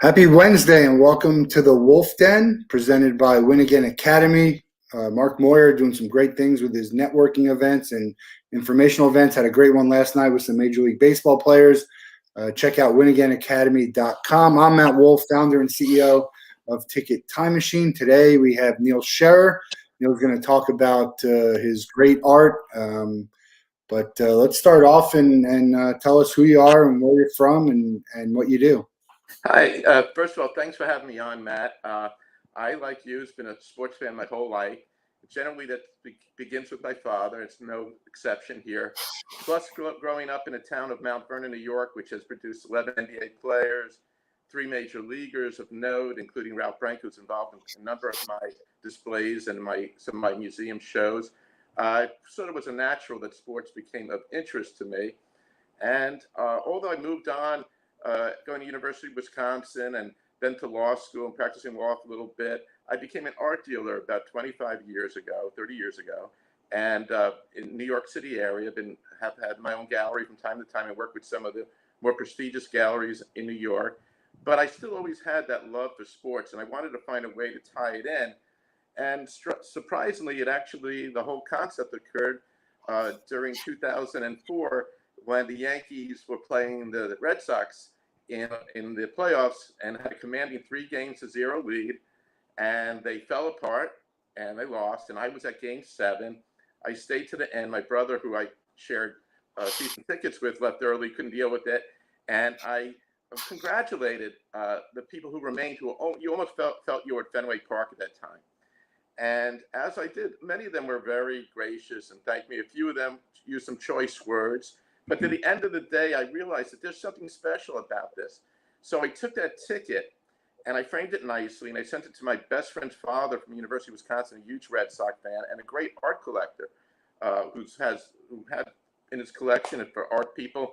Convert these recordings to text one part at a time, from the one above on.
Happy Wednesday and welcome to the Wolff Den presented by Win Again Academy. Mark Moyer doing some great things with his networking events and informational events. Had a great one last night with some Major League Baseball players. Check out winagainacademy.com. I'm Matt Wolff, founder and CEO of Ticket Time Machine. Today we have Neil Scherer. Neil's going to talk about his great art. But let's start off and tell us who you are and where you're from and what you do. Hi. First of all, thanks for having me on, Matt. I, like you, has been a sports fan my whole life. Generally, that begins with my father. It's no exception here. Plus, growing up in a town of Mount Vernon, New York, which has produced 11 NBA players, 3 major leaguers of note, including Ralph Frank, who's involved in a number of my displays and some of my museum shows. It sort of was a natural that sports became of interest to me. And although I moved on, going to University of Wisconsin and then to law school and practicing law for a little bit, I became an art dealer about 30 years ago. And in New York City area, have had my own gallery from time to time. I work with some of the more prestigious galleries in New York. But I still always had that love for sports, and I wanted to find a way to tie it in. And surprisingly, the whole concept occurred during 2004 when the Yankees were playing the Red Sox in the playoffs and had a commanding 3-0 lead, and they fell apart and they lost. And I was at Game 7. I stayed to the end. My brother, who I shared season tickets with, left early, couldn't deal with it, and I congratulated the people who remained. You almost felt you were at Fenway Park at that time. And as I did, many of them were very gracious and thanked me. A few of them used some choice words. But to the end of the day, I realized that there's something special about this. So I took that ticket and I framed it nicely, and I sent it to my best friend's father from the University of Wisconsin, a huge Red Sox fan and a great art collector, who had in his collection for art people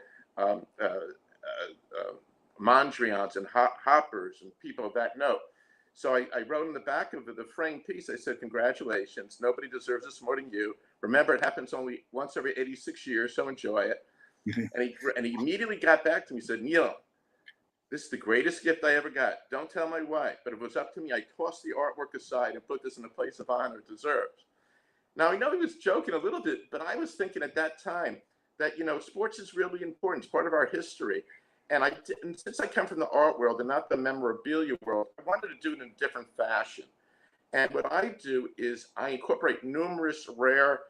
Mondrians and Hoppers and people of that note. So I wrote in the back of the framed piece, I said, "Congratulations, nobody deserves this more than you. Remember, it happens only once every 86 years, so enjoy it." And he immediately got back to me and said, "Neil, this is the greatest gift I ever got. Don't tell my wife, but if it was up to me, I'd toss the artwork aside and put this in a place of honor it deserves." Now, I know he was joking a little bit, but I was thinking at that time that, sports is really important. It's part of our history. And since I come from the art world and not the memorabilia world, I wanted to do it in a different fashion. And what I do is I incorporate numerous rare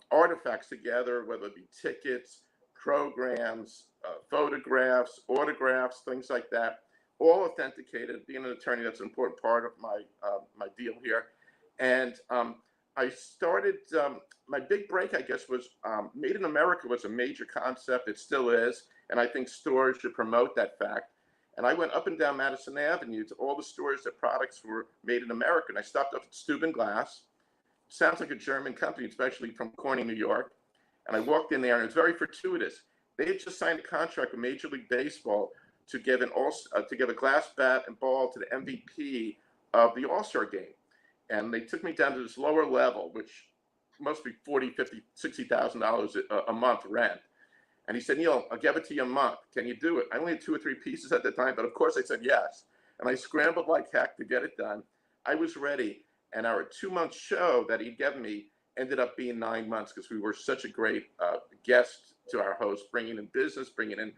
artifacts together, whether it be tickets, programs, photographs, autographs, things like that, all authenticated. Being an attorney, that's an important part of my deal here. And I started, my big break, I guess, was Made in America was a major concept. It still is. And I think stores should promote that fact. And I went up and down Madison Avenue to all the stores that products were made in America. And I stopped up at Steuben Glass. Sounds like a German company, especially from Corning, New York. And I walked in there, and it was very fortuitous. They had just signed a contract with Major League Baseball to give a glass bat and ball to the MVP of the All-Star game. And they took me down to this lower level, which must be $40,000, $50,000, $60,000 a month rent. And he said, "Neil, I'll give it to you a month. Can you do it?" I only had 2 or 3 pieces at the time, but of course I said yes. And I scrambled like heck to get it done. I was ready. And our 2-month show that he'd given me ended up being 9 months because we were such a great guest to our host, bringing in business, bringing in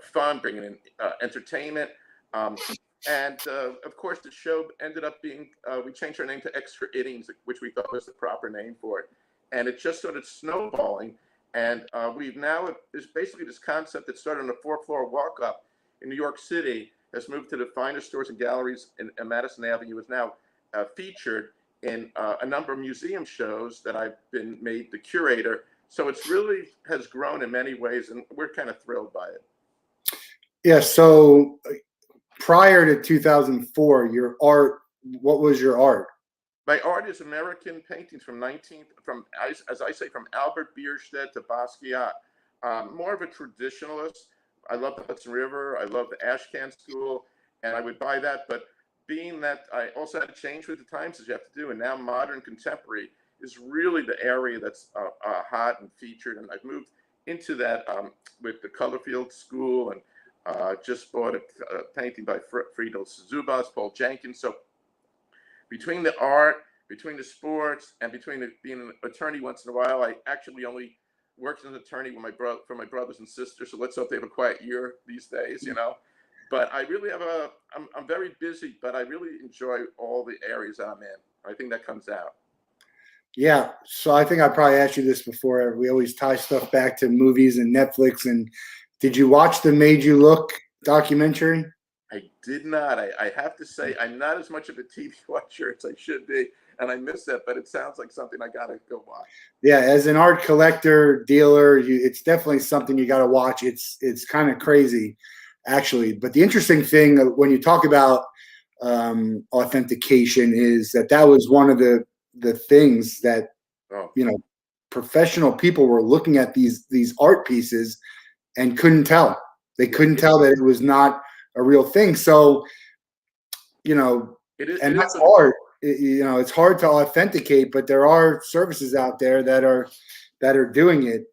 fun, bringing in entertainment. And of course, the show ended up being, we changed our name to Extra Innings, which we thought was the proper name for it. And it just started snowballing. And we've now, there's basically this concept that started on a 4th-floor walk-up in New York City, has moved to the finest stores and galleries in Madison Avenue, is now featured in a number of museum shows that I've been made the curator. So it's really has grown in many ways, and we're kind of thrilled by it. Yeah, so prior to 2004, your art, what was your art? My art is American paintings from as I say, from Albert Bierstedt to Basquiat. More of a traditionalist. I love the Hudson River. I love the Ashcan School, and I would buy that. But being that I also had to change with the times, as you have to do, and now modern contemporary is really the area that's hot and featured. And I've moved into that with the Colorfield School and Just bought a painting by Friedel Zubas, Paul Jenkins. So between the art, between the sports, and between being an attorney once in a while, I actually only worked as an attorney with for my brothers and sisters. So let's hope they have a quiet year these days, you know. But I really have I'm very busy, but I really enjoy all the areas I'm in. I think that comes out. Yeah. So I think I probably asked you this before. We always tie stuff back to movies and Netflix. And did you watch the Made You Look documentary? I did not. I have to say, I'm not as much of a TV watcher as I should be, and I miss that. But it sounds like something I gotta go watch. Yeah, as an art collector, dealer, it's definitely something you got to watch. It's kind of crazy, actually. But the interesting thing when you talk about authentication is that was one of the things that Oh, professional people were looking at these art pieces and couldn't tell. They couldn't tell that it was not a real thing. So, it is. and It that's is. hard. It's hard to authenticate, but there are services out there that are doing it.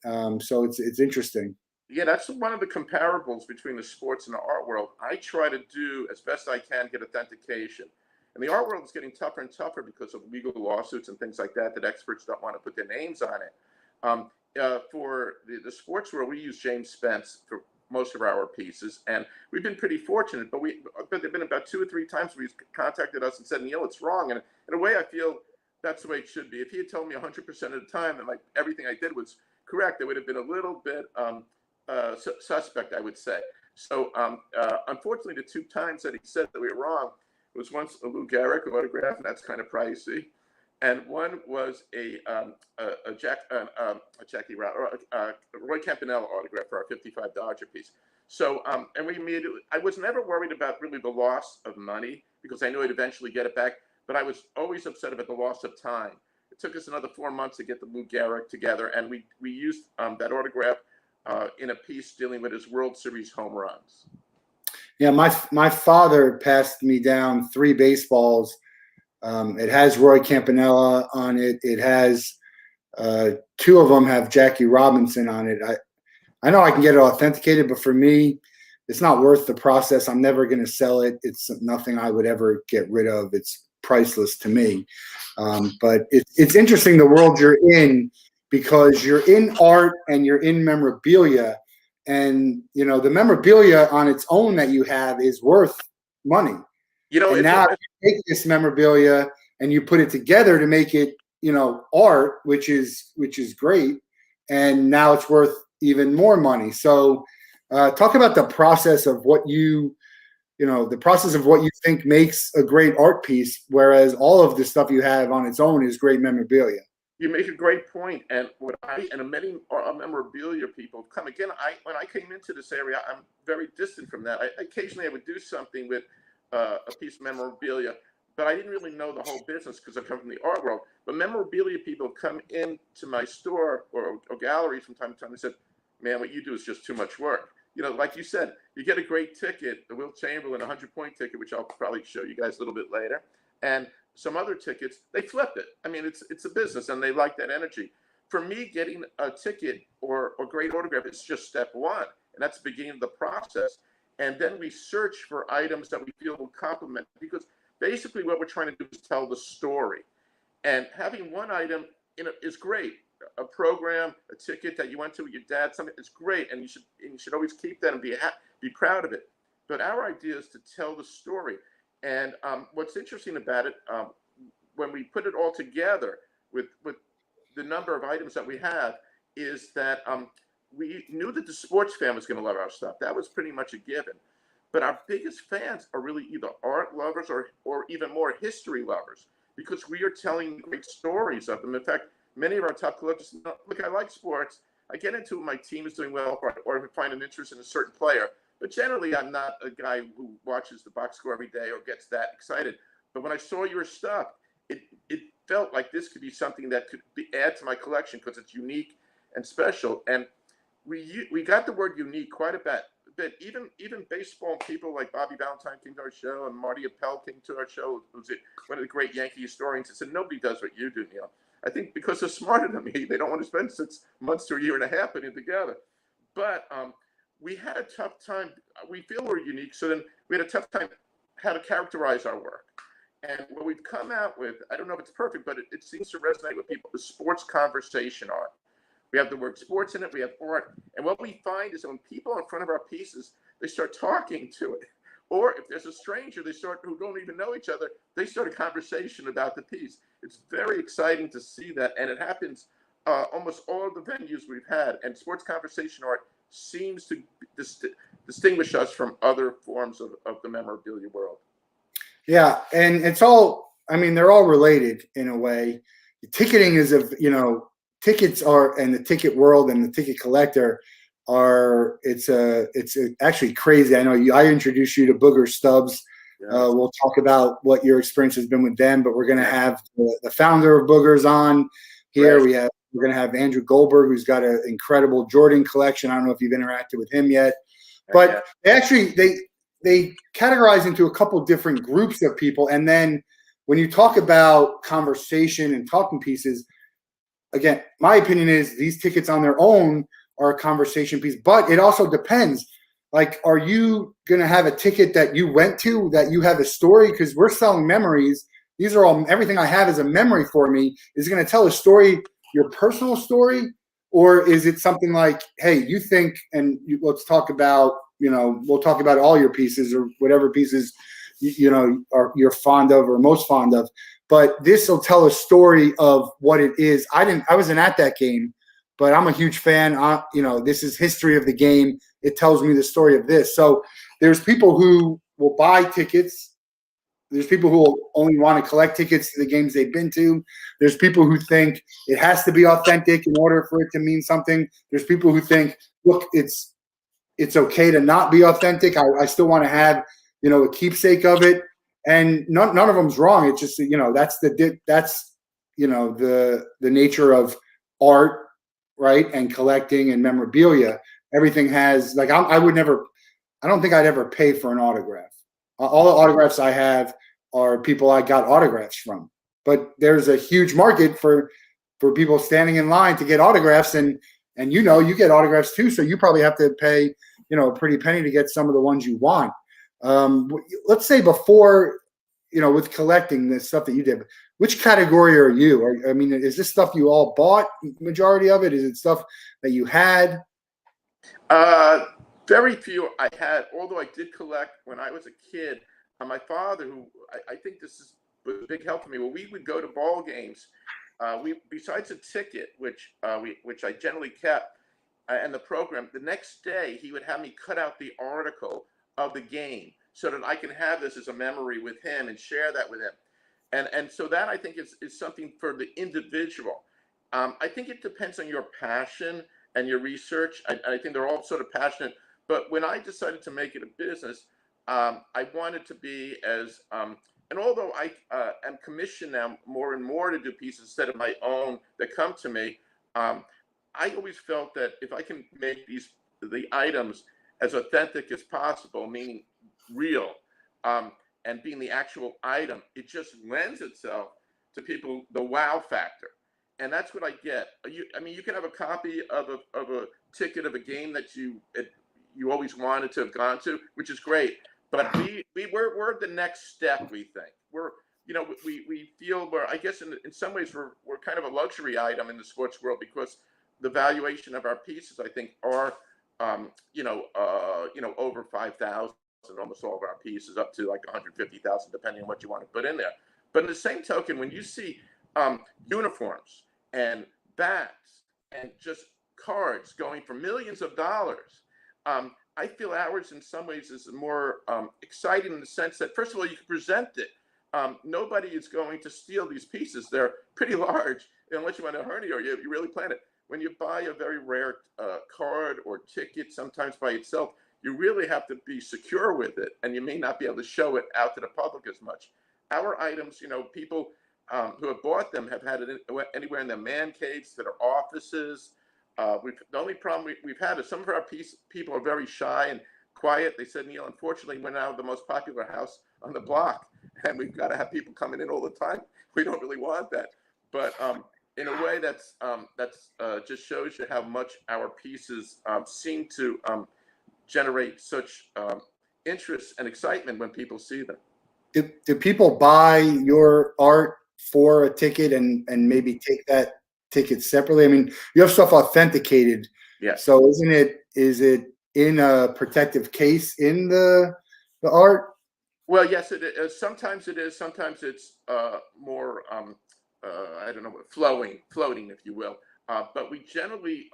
So it's interesting. Yeah, that's one of the comparables between the sports and the art world. I try to do as best I can get authentication. And the art world is getting tougher and tougher because of legal lawsuits and things like that, that experts don't want to put their names on it. For the sports world, we use James Spence for most of our pieces, and we've been pretty fortunate. But there've been about 2 or 3 times where he's contacted us and said, Neil, it's wrong. And in a way, I feel that's the way it should be. If he had told me 100% of the time that everything I did was correct, it would have been a little bit suspect, I would say. So unfortunately, the 2 times that he said that we were wrong was once a Lou Gehrig autograph, and that's kind of pricey, and one was a Roy Campanella autograph for our '55 Dodger piece. So and we immediately, I was never worried about really the loss of money because I knew I'd eventually get it back, but I was always upset about the loss of time. It took us another 4 months to get the Lou Gehrig together, and we used that autograph in a piece dealing with his World Series home runs. Yeah, my father passed me down 3 baseballs. It has Roy Campanella on it. It has 2 of them have Jackie Robinson on it. I know I can get it authenticated, but for me, it's not worth the process. I'm never going to sell it. It's nothing I would ever get rid of. It's priceless to me. But it's interesting the world you're in because you're in art and you're in memorabilia. And, the memorabilia on its own that you have is worth money. And now you take this memorabilia and you put it together to make it, art, which is great. And now it's worth even more money. So talk about the process of what the process of what you think makes a great art piece, whereas all of the stuff you have on its own is great memorabilia. You make a great point, and many memorabilia people come again. When I came into this area, I'm very distant from that. Occasionally I would do something with a piece of memorabilia, but I didn't really know the whole business because I come from the art world. But memorabilia people come into my store or gallery from time to time and said, "Man, what you do is just too much work." Like you said, you get a great ticket, the Will Chamberlain 100-point ticket, which I'll probably show you guys a little bit later, and some other tickets, they flip it. I mean, it's a business, and they like that energy. For me, getting a ticket or great autograph is just step one, and that's the beginning of the process. And then we search for items that we feel will complement, because basically what we're trying to do is tell the story. And having one item is great. A program, a ticket that you went to with your dad, something is great, and you should always keep that and be proud of it. But our idea is to tell the story. And what's interesting about it, when we put it all together with the number of items that we have, is that we knew that the sports fan was going to love our stuff. That was pretty much a given. But our biggest fans are really either art lovers or even more history lovers, because we are telling great stories of them. In fact, many of our top collectors, look, I like sports. I get into it, my team is doing well, or if I find an interest in a certain player. But generally, I'm not a guy who watches the box score every day or gets that excited. But when I saw your stuff, it felt like this could be something that could add to my collection because it's unique and special. And we got the word unique quite a bit. Even baseball people like Bobby Valentine came to our show, and Marty Appel came to our show, who's one of the great Yankee historians, and said, nobody does what you do, Neil. I think because they're smarter than me, they don't want to spend 6 months to a year and a half putting it together. But we had a tough time. We feel we're unique, so then we had a tough time how to characterize our work. And what we've come out with, I don't know if it's perfect, but it seems to resonate with people, the sports conversation art. We have the word sports in it, we have art. And what we find is that when people are in front of our pieces, they start talking to it. Or if there's a stranger who don't even know each other, they start a conversation about the piece. It's very exciting to see that. And it happens almost all of the venues we've had. And sports conversation art seems to distinguish us from other forms of the memorabilia world. Yeah, and it's all, I mean, they're all related in a way. The ticketing is tickets are, and the ticket world and the ticket collector are, it's actually crazy. I know I introduced you to Booger Stubbs. Yeah. We'll talk about what your experience has been with them, but we're going to have the founder of Boogers on here. Right. We're going to have Andrew Goldberg, who's got an incredible Jordan collection. I don't know if you've interacted with him yet, but they categorize into a couple different groups of people. And then when you talk about conversation and talking pieces, again, my opinion is these tickets on their own are a conversation piece, but it also depends. Like, are you going to have a ticket that you went to that you have a story? Because we're selling memories. These are all, everything I have is a memory for me. Is it going to tell a story, your personal story? Or is it something like, hey, you think, and let's talk about, we'll talk about all your pieces or whatever pieces, you're fond of or most fond of. But this will tell a story of what it is. I wasn't at that game, but I'm a huge fan. This is history of the game. It tells me the story of this. So there's people who will buy tickets. There's people who will only want to collect tickets to the games they've been to. There's people who think it has to be authentic in order for it to mean something. There's people who think, look, it's okay to not be authentic. I still want to have, a keepsake of it. And none of them's wrong. It's just, that's the nature of art, right? And collecting and memorabilia. Everything has, like, I don't think I'd ever pay for an autograph. All the autographs I have are people I got autographs from. But there's a huge market for people standing in line to get autographs, and you get autographs too, so you probably have to pay, a pretty penny to get some of the ones you want. Let's say before, with collecting the stuff that you did, which category are you? Is this stuff you all bought, majority of it? Is it stuff that you had? Very few I had, although I did collect when I was a kid. My father, who I think this is a big help for me, we would go to ball games. Besides a ticket, which I generally kept, and the program, the next day he would have me cut out the article of the game so that I can have this as a memory with him and share that with him. And so that, I think, is something for the individual. I think it depends on your passion and your research. I think they're all sort of passionate. But when I decided to make it a business, I wanted to be as, and although I am commissioned now more and more to do pieces instead of my own that come to me, I always felt that if I can make the items as authentic as possible, meaning real, and being the actual item, it just lends itself to people, the wow factor. And that's what I get. You can have a copy of a ticket of a game that you always wanted to have gone to, which is great. But we're the next step. We think we feel I guess in some ways we're kind of a luxury item in the sports world, because the valuation of our pieces, I think, are over 5,000. Almost all of our pieces, up to like 150,000, depending on what you want to put in there. But in the same token, when you see uniforms and bats and just cards going for millions of dollars, I feel ours in some ways is more exciting in the sense that, first of all, you can present it. Nobody is going to steal these pieces. They're pretty large, unless you want to hernia or you really plan it. When you buy a very rare card or ticket, sometimes by itself, you really have to be secure with it, and you may not be able to show it out to the public as much. Our items, people who have bought them have had it anywhere in their man caves to their offices. The only problem we've had is some of our people are very shy and quiet. They said, Neil, unfortunately, we're now the most popular house on the block, and we've got to have people coming in all the time. We don't really want that. But in a way, that's just shows you how much our pieces seem to generate such interest and excitement when people see them. Do people buy your art for a ticket and maybe take that ticket separately? I mean, you have stuff authenticated. Yeah. So is it in a protective case in the art? Well, yes, it is. Sometimes it is. Sometimes it's more, I don't know, floating, if you will. But we generally,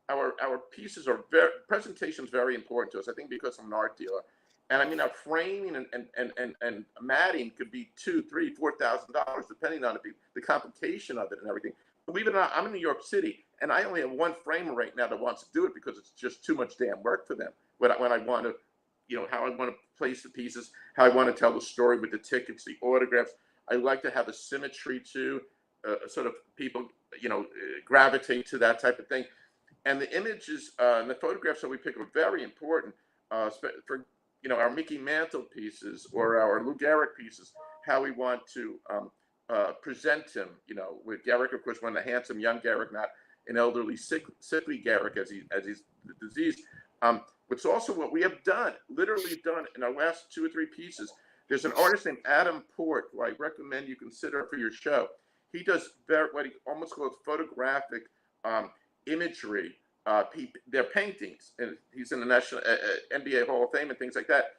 our pieces are presentation is very important to us. I think because I'm an art dealer, and I mean our framing and matting could be $2,000, $3,000, $4,000 depending on the complication of it and everything. Believe it or not, I'm in New York City, and I only have one framer right now that wants to do it because it's just too much damn work for them. When I want to, how I want to place the pieces, how I want to tell the story with the tickets, the autographs. I like to have a symmetry too, sort of people, gravitate to that type of thing. And the images and the photographs that we pick are very important for, our Mickey Mantle pieces or our Lou Gehrig pieces, how we want to present him, with Gehrig, of course, one of the handsome young Gehrig, not an elderly, sickly Gehrig as he's diseased. It's also what we have literally done in our last 2 or 3 pieces. There's an artist named Adam Port who I recommend you consider for your show. He does what he almost calls photographic imagery. They're paintings, and he's in the National NBA Hall of Fame and things like that.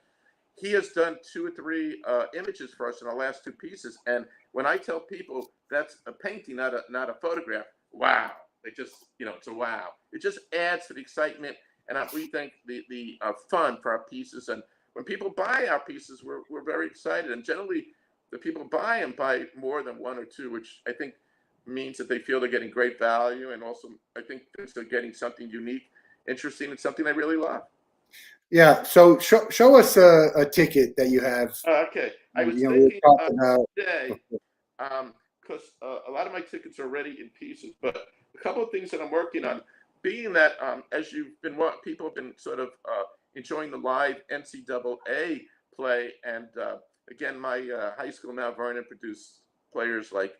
He has done 2 or 3 images for us in our last 2 pieces. And when I tell people that's a painting, not a photograph, wow! It just, it's a wow. It just adds to the excitement. And we think the fun for our pieces. And when people buy our pieces, we're very excited. And generally, the people buy more than 1 or 2, which I think means that they feel they're getting great value. And also, I think they're getting something unique, interesting, and something they really love. Yeah. So show us a ticket that you have. Okay. I was thinking today, because a lot of my tickets are already in pieces, but a couple of things that I'm working on. Being that, as people have been sort of enjoying the live NCAA play, and again, my high school, Mount Vernon, produced players like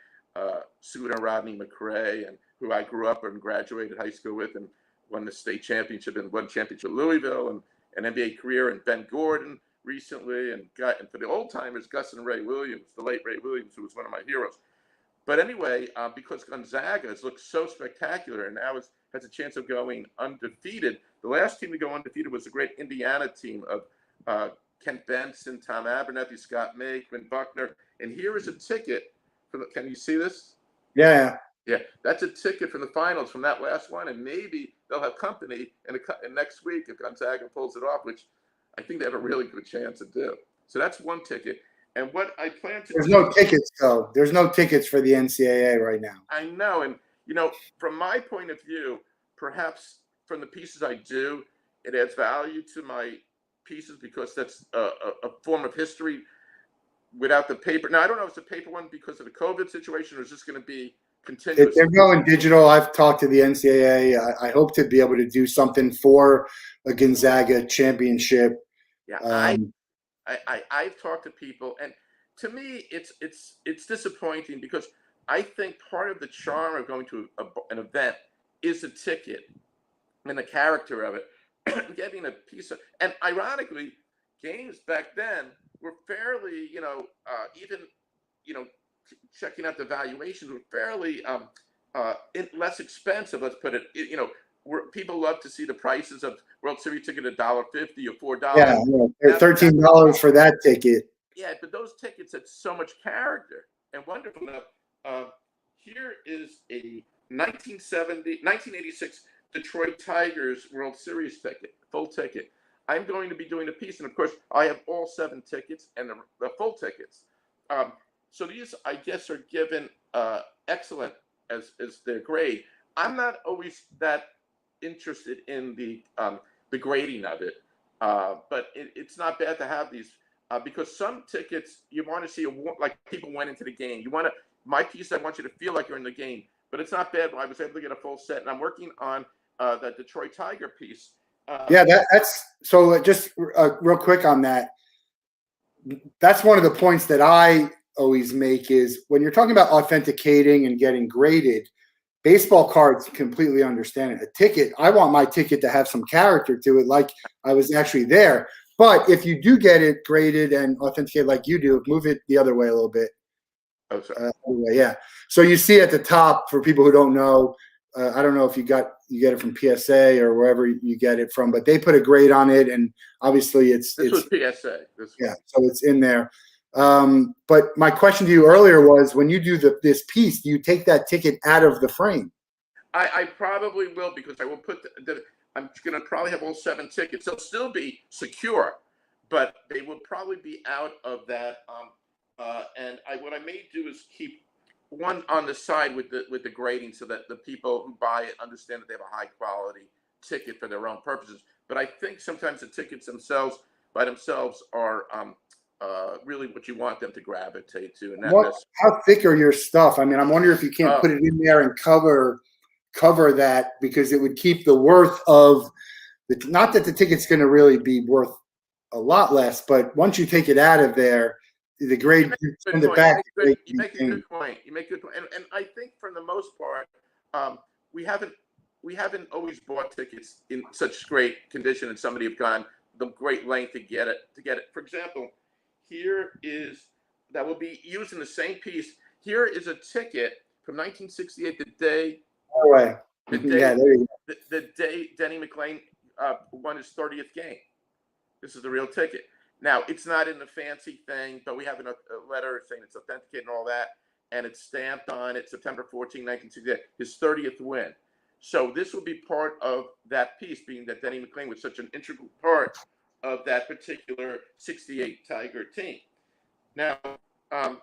Suda Rodney McRae, and who I grew up and graduated high school with, and won the state championship and won championship at Louisville, and an NBA career, and Ben Gordon recently, and for the old timers, Gus and Ray Williams, the late Ray Williams, who was one of my heroes. But anyway, because Gonzaga has looked so spectacular and now has a chance of going undefeated. The last team to go undefeated was the great Indiana team of Kent Benson, Tom Abernethy, Scott May, Quinn Buckner. And here is a ticket. Can you see this? Yeah. Yeah, that's a ticket from the finals from that last one. And maybe they'll have company in next week if Gonzaga pulls it off, which I think they have a really good chance to do. So that's one ticket. And what I plan to There's no tickets, though. There's no tickets for the NCAA right now. I know. And, from my point of view, perhaps from the pieces I do, it adds value to my pieces because that's a form of history without the paper. Now, I don't know if it's a paper one because of the COVID situation or is this going to be continuous. They're going digital. I've talked to the NCAA. I hope to be able to do something for a Gonzaga championship. Yeah, I've talked to people, and to me, it's disappointing because I think part of the charm of going to an event is the ticket and the character of it, getting a piece of. And ironically, games back then were fairly, even, checking out the valuations were fairly less expensive. Let's put it, where people love to see the prices of World Series ticket $1.50 or $4. Yeah, $13 for that ticket. Yeah, but those tickets had so much character and wonderful enough. Here is a 1986 Detroit Tigers World Series ticket, full ticket. I'm going to be doing a piece, and of course, I have all 7 tickets and the full tickets. So these, I guess, are given excellent as their grade. I'm not always that interested in the grading of it, but it's not bad to have these because some tickets you want to see like people went into the game. My piece, I want you to feel like you're in the game, but it's not bad. I was able to get a full set, and I'm working on the Detroit Tiger piece. That's so. Just real quick on that. That's one of the points that I always make is when you're talking about authenticating and getting graded. Baseball cards completely understand it. A ticket, I want my ticket to have some character to it, like I was actually there. But if you do get it graded and authenticated like you do, move it the other way a little bit. Oh, sorry. Yeah. So you see at the top, for people who don't know, I don't know if you get it from PSA or wherever you get it from, but they put a grade on it, and obviously This was PSA. Yeah, so it's in there. But my question to you earlier was, when you do this piece, do you take that ticket out of the frame? I probably will, because I will put I'm going to probably have all 7 tickets. They'll still be secure, but they will probably be out of that. And what I may do is keep one on the side with the grading, so that the people who buy it understand that they have a high quality ticket for their own purposes. But I think sometimes the tickets themselves by themselves are really what you want them to gravitate to. And how thick are your stuff? I mean, I'm wondering if you can't put it in there and cover that, because it would keep the worth of not that the ticket's going to really be worth a lot less, but once you take it out of there, the grade, send it back. You make a good point. And I think for the most part, we haven't always bought tickets in such great condition, and somebody have gone the great length to get it. For example, here is that will be used in the same piece. Here is a ticket from 1968, the day. No way. The day Denny McLain won his 30th game. This is the real ticket. Now, it's not in the fancy thing, but we have a letter saying it's authenticated and all that, and it's stamped on it, September 14, 1968, his 30th win. So this will be part of that piece, being that Denny McLain was such an integral part of that particular 68 Tiger team. Now, and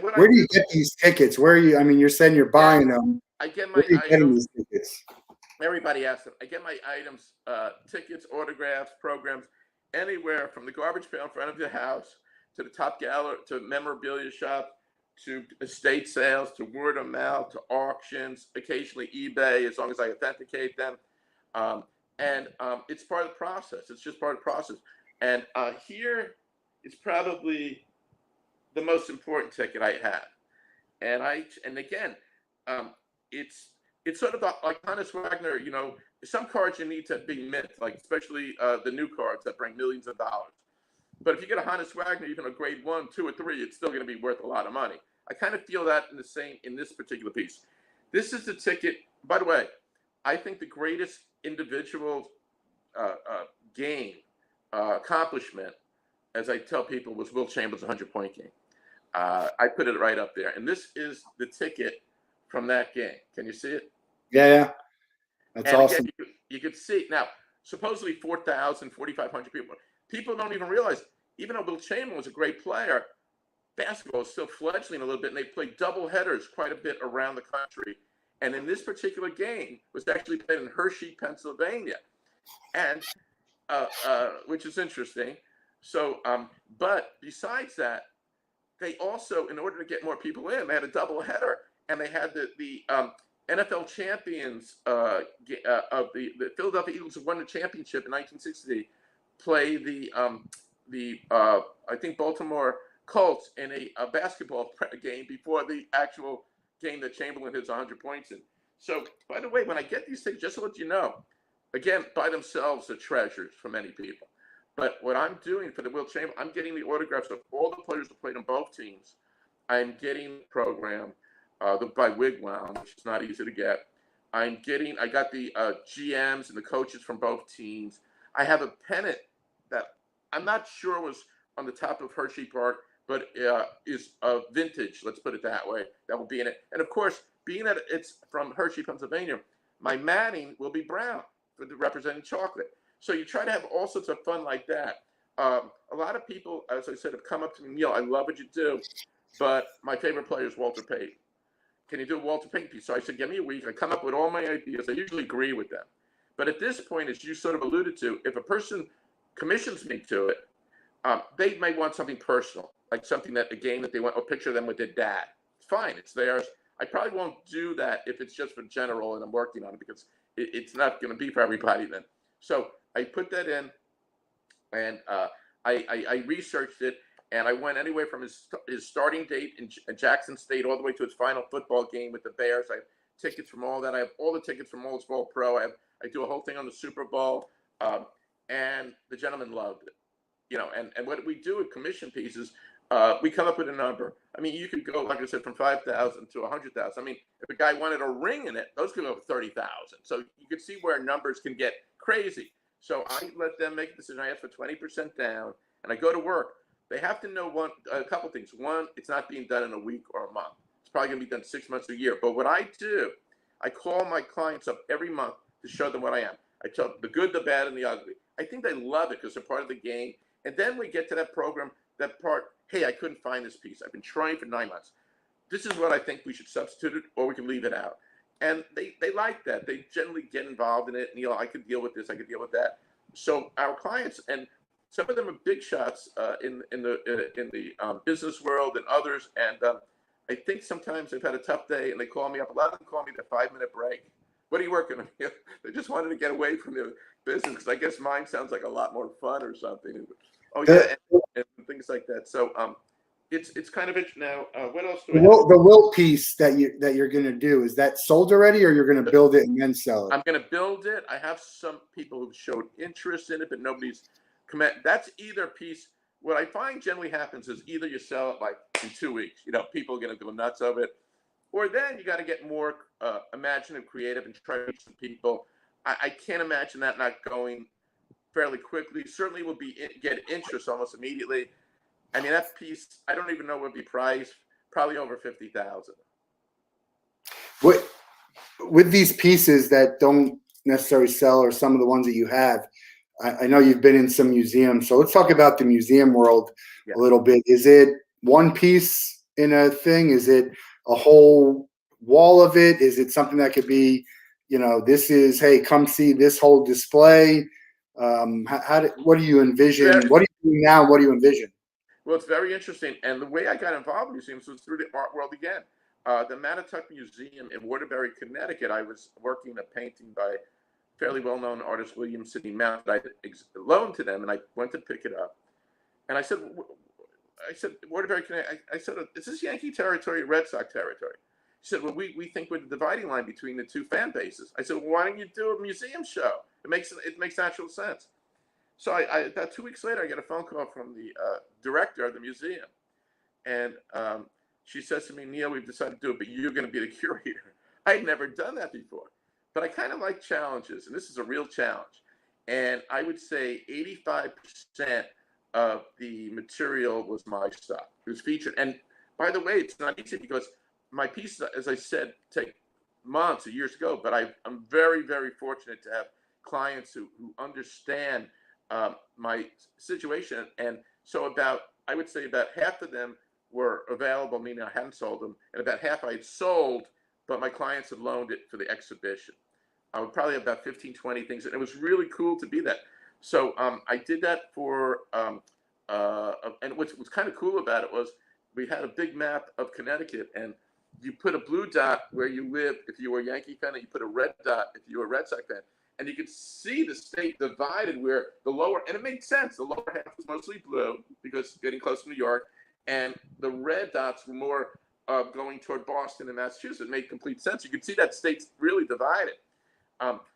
where do you get these tickets? Where are you? I mean, you're saying you're buying them. I get my Where are you getting these tickets? Everybody asks them. I get my items, tickets, autographs, programs, anywhere from the garbage pail in front of the house to the top gallery, to memorabilia shop, to estate sales, to word of mouth, to auctions, occasionally eBay, as long as I authenticate them. And it's part of the process. It's just part of the process. And here is probably the most important ticket I have. And again, it's sort of like Hannes Wagner, some cards you need to be mint, like especially the new cards that bring millions of dollars. But if you get a Hannes Wagner, even a grade 1, 2, or 3, it's still going to be worth a lot of money. I kind of feel that in this particular piece. This is the ticket. By the way, I think the greatest individual game accomplishment, as I tell people, was Will Chamberlain's 100-point game. I put it right up there. And this is the ticket from that game. Can you see it? Yeah. That's awesome. Again, you could see. Now, supposedly 4,000, 4,500 people. People don't even realize, even though Will Chamberlain was a great player, basketball is still fledgling a little bit, and they play double headers quite a bit around the country. And in this particular game, was actually played in Hershey, Pennsylvania, and which is interesting. So, but besides that, they also, in order to get more people in, they had a double header, and they had the NFL champions of the Philadelphia Eagles, who won the championship in 1960, play the I think Baltimore Colts in a basketball game before the actual game that Chamberlain hits 100 points in. So, by the way, when I get these things, just to let you know, again, by themselves, are treasures for many people. But what I'm doing for the Will Chamberlain, I'm getting the autographs of all the players who played on both teams. I'm getting the program by Wigwam, which is not easy to get. I got the GMs and the coaches from both teams. I have a pennant that I'm not sure was on the top of Hershey Park, but is vintage, let's put it that way. That will be in it. And of course, being that it's from Hershey, Pennsylvania, my matting will be brown for the representing chocolate. So you try to have all sorts of fun like that. A lot of people, as I said, have come up to me, Neil, I love what you do, but my favorite player is Walter Payton. Can you do a Walter Payton piece? So I said, give me a week. I come up with all my ideas. I usually agree with them. But at this point, as you sort of alluded to, if a person commissions me to it, they may want something personal, like something a game that they want, or picture them with their dad. Fine, it's theirs. I probably won't do that if it's just for general and I'm working on it, because it's not going to be for everybody then. So I put that in, and I researched it, And I went anywhere from his starting date in Jackson State all the way to his final football game with the Bears. I have tickets from all that. I have all the tickets from All Bowl Pro. I do a whole thing on the Super Bowl, and the gentleman loved it. And what we do with commission pieces, we come up with a number. I mean, you could go, like I said, from 5,000 to 100,000. I mean, if a guy wanted a ring in it, those could go for 30,000. So you can see where numbers can get crazy. So I let them make a decision. I ask for 20% down, and I go to work. They have to know a couple things. One, it's not being done in a week or a month. It's probably going to be done 6 months or a year. But what I do, I call my clients up every month to show them what I am. I tell them the good, the bad, and the ugly. I think they love it because they're part of the game. And then we get to that program, that part, hey, I couldn't find this piece. I've been trying for 9 months. This is what I think we should substitute it, or we can leave it out. And they like that. They generally get involved in it. And, I could deal with this. I could deal with that. So our clients, and some of them are big shots in the business world and others. And I think sometimes they've had a tough day and they call me up. A lot of them call me the 5-minute break. What are you working on? They just wanted to get away from their business because I guess mine sounds like a lot more fun or something. Oh yeah, and things like that. So it's kind of it now. What else do I have? The will piece that you're going to do, is that sold already, or you're going to build it and then sell it? I'm going to build it. I have some people who've showed interest in it, but nobody's commit. That's either piece. What I find generally happens is either you sell it like in 2 weeks. People are going to go nuts of it, or then you got to get more imaginative, creative, and try to reach some people. I can't imagine that not going fairly quickly. Certainly will get interest almost immediately. I mean, that piece, I don't even know what would be priced, probably over 50,000. With these pieces that don't necessarily sell, or some of the ones that you have, I know you've been in some museums, so let's talk about the museum world a little bit. Is it one piece in a thing? Is it a whole wall of it? Is it something that could be, this is, hey, come see this whole display? What do you envision? What are you doing now? What do you envision? Well, it's very interesting. And the way I got involved in museums was through the art world again. The Mattatuck Museum in Waterbury, Connecticut, I was working a painting by fairly well-known artist William Sidney Mount that I loaned to them, and I went to pick it up. And I said, Waterbury, Connecticut, I said, is this Yankee territory or Red Sox territory? He said, well, we think we're the dividing line between the two fan bases. I said, well, why don't you do a museum show? It makes natural sense. So I about 2 weeks later, I get a phone call from the director of the museum. And she says to me, Neil, we've decided to do it, but you're going to be the curator. I had never done that before. But I kind of like challenges, and this is a real challenge. And I would say 85% of the material was my stuff. It was featured. And by the way, it's not easy because my pieces, as I said, take months or years to go. But I'm very, very fortunate to have clients who understand my situation. And so I would say about half of them were available, meaning I hadn't sold them, and about half I had sold, but my clients had loaned it for the exhibition. I would probably have about 15, 20 things, and it was really cool to be that. So I did that for, and what's kind of cool about it was we had a big map of Connecticut, and you put a blue dot where you live if you were a Yankee fan, and you put a red dot if you were a Red Sox fan. And you could see the state divided where the lower, and it made sense, the lower half was mostly blue because getting close to New York, and the red dots were more going toward Boston and Massachusetts. It made complete sense. You could see that state's really divided.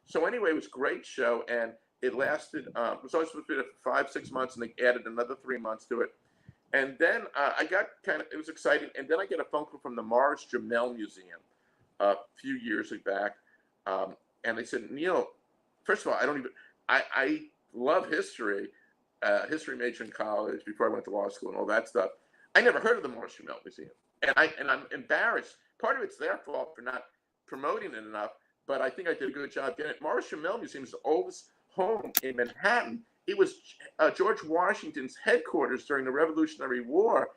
So anyway, it was a great show, and it lasted, it was only supposed to be for 5-6 months, and they added another 3 months to it. And then I got it was exciting, and then I get a phone call from the Morris Jamel Museum a few years back, and they said, Neil, first of all, I love history, history major in college before I went to law school and all that stuff. I never heard of the Morris Jamel Museum, and I'm embarrassed. Part of it's their fault for not promoting it enough, but I think I did a good job getting it. Morris Jamel Museum is the oldest home in Manhattan. It was George Washington's headquarters during the Revolutionary War,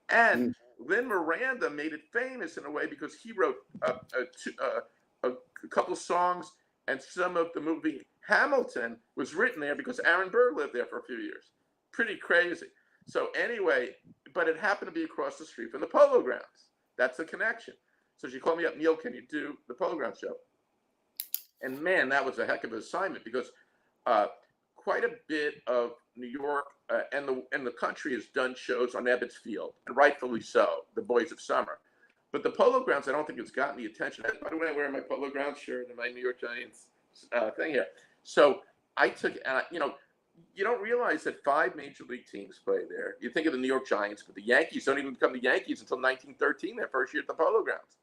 and Lin Miranda made it famous in a way because he wrote a couple songs, and some of the movie Hamilton was written there because Aaron Burr lived there for a few years. Pretty crazy. So anyway, but it happened to be across the street from the Polo Grounds. That's the connection. So she called me up, Neil, can you do the Polo Grounds show? And man, that was a heck of an assignment because quite a bit of New York and the country has done shows on Ebbets Field, and rightfully so, the Boys of Summer. But the Polo Grounds, I don't think it's gotten the attention. By the way, I'm wearing my Polo Grounds shirt and my New York Giants thing here. So I took, you don't realize that 5 major league teams play there. You think of the New York Giants, but the Yankees don't even become the Yankees until 1913, their first year at the Polo Grounds.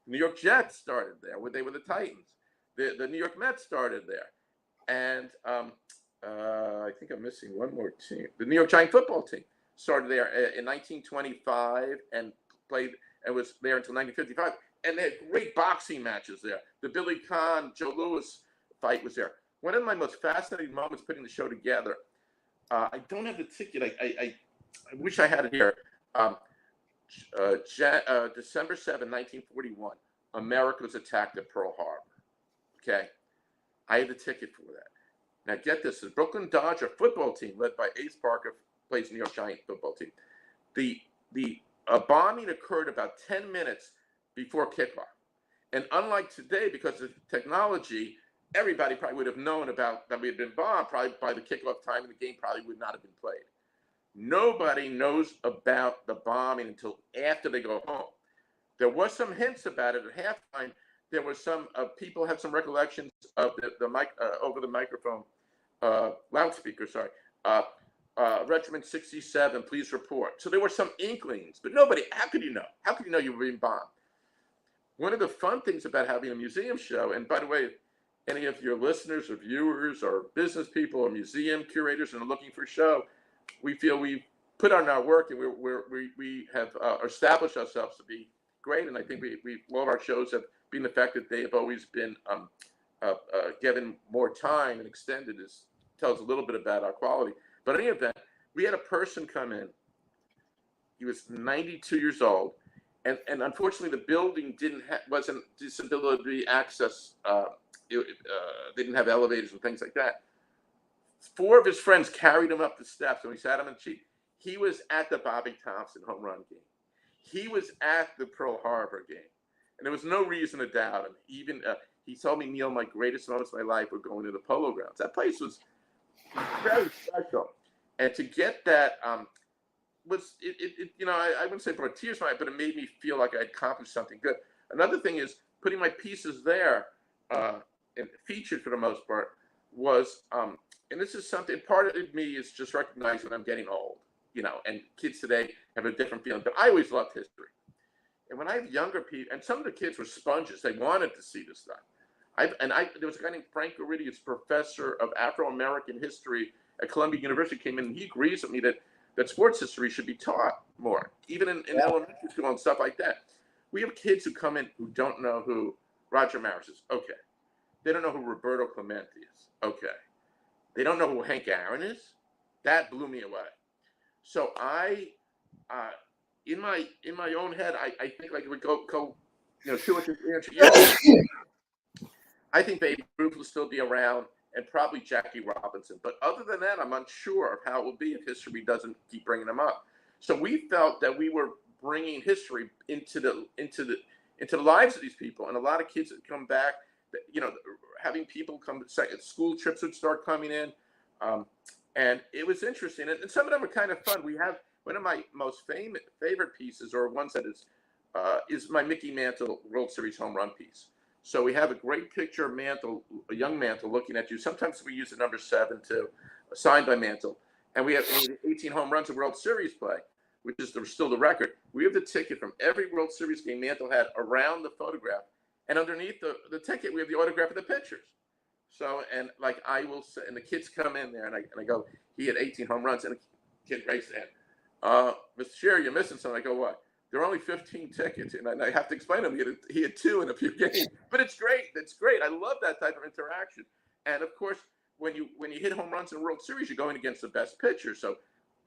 The New York Jets started there when they were the Titans. The New York Mets started there. And I think I'm missing one more team. The New York Giant football team started there in 1925 and played and was there until 1955. And they had great boxing matches there. The Billy Conn, Joe Louis fight was there. One of my most fascinating moments putting the show together. I don't have the ticket. I wish I had it here. December 7, 1941, America was attacked at Pearl Harbor. Okay. I had the ticket for that. Now get this, the Brooklyn Dodger football team led by Ace Parker plays New York Giant football team. The bombing occurred about 10 minutes before kickoff. And unlike today, because of technology, everybody probably would have known about that we had been bombed probably by the kickoff time, and the game probably would not have been played. Nobody knows about the bombing until after they go home. There was some hints about it at halftime. There was some people had some recollections of the mic over the microphone, loudspeaker. Sorry, Regiment 67, please report. So there were some inklings, but nobody. How could you know? How could you know you were being bombed? One of the fun things about having a museum show, and by the way, any of your listeners or viewers or business people or museum curators and are looking for a show, we feel we've put on our work and we have established ourselves to be great. And I think all of our shows have been the fact that they have always been given more time and extended tells a little bit about our quality. But in any event, we had a person come in. He was 92 years old. And unfortunately, the building wasn't disability access. They didn't have elevators and things like that. 4 of his friends carried him up the steps, and we sat him in the seat. He was at the Bobby Thompson home run game. He was at the Pearl Harbor game, and there was no reason to doubt him. Even he told me, Neil, my greatest moments of my life were going to the Polo Grounds. That place was very special, and to get that was it. I wouldn't say brought tears to my eye, but it made me feel like I accomplished something good. Another thing is putting my pieces there, and featured for the most part, was and this is something, part of me is just recognizing I'm getting old, and kids today have a different feeling, but I always loved history. And when I have younger people, and some of the kids were sponges, they wanted to see this stuff. There was a guy named Frank Goridius, professor of Afro-American history at Columbia University, came in, and he agrees with me that sports history should be taught more, even in elementary school and stuff like that. We have kids who come in who don't know who Roger Maris is. Okay. They don't know who Roberto Clemente is. Okay. They don't know who Hank Aaron is. That blew me away. So in my own head, I think like it would go 200, 300 years. I think Babe Ruth will still be around, and probably Jackie Robinson. But other than that, I'm unsure of how it will be if history doesn't keep bringing them up. So we felt that we were bringing history into the lives of these people, and a lot of kids that come back. Having people come, school trips would start coming in, and it was interesting. And some of them are kind of fun. We have one of my most favorite pieces, or ones that is my Mickey Mantle World Series home run piece. So we have a great picture of Mantle, a young Mantle, looking at you. Sometimes we use the number 7 too, signed by Mantle, and we have 18 home runs of World Series play, which is still the record. We have the ticket from every World Series game Mantle had around the photograph. And underneath the ticket, we have the autograph of the pitchers. So, and like I will say, and the kids come in there, and I go, he had 18 home runs, and a kid raised his hand. Mr. Scherer, you're missing something. I go, what? There are only 15 tickets, and I have to explain to him he had 2 in a few games. But it's great. It's great. I love that type of interaction. And of course, when you hit home runs in World Series, you're going against the best pitchers. So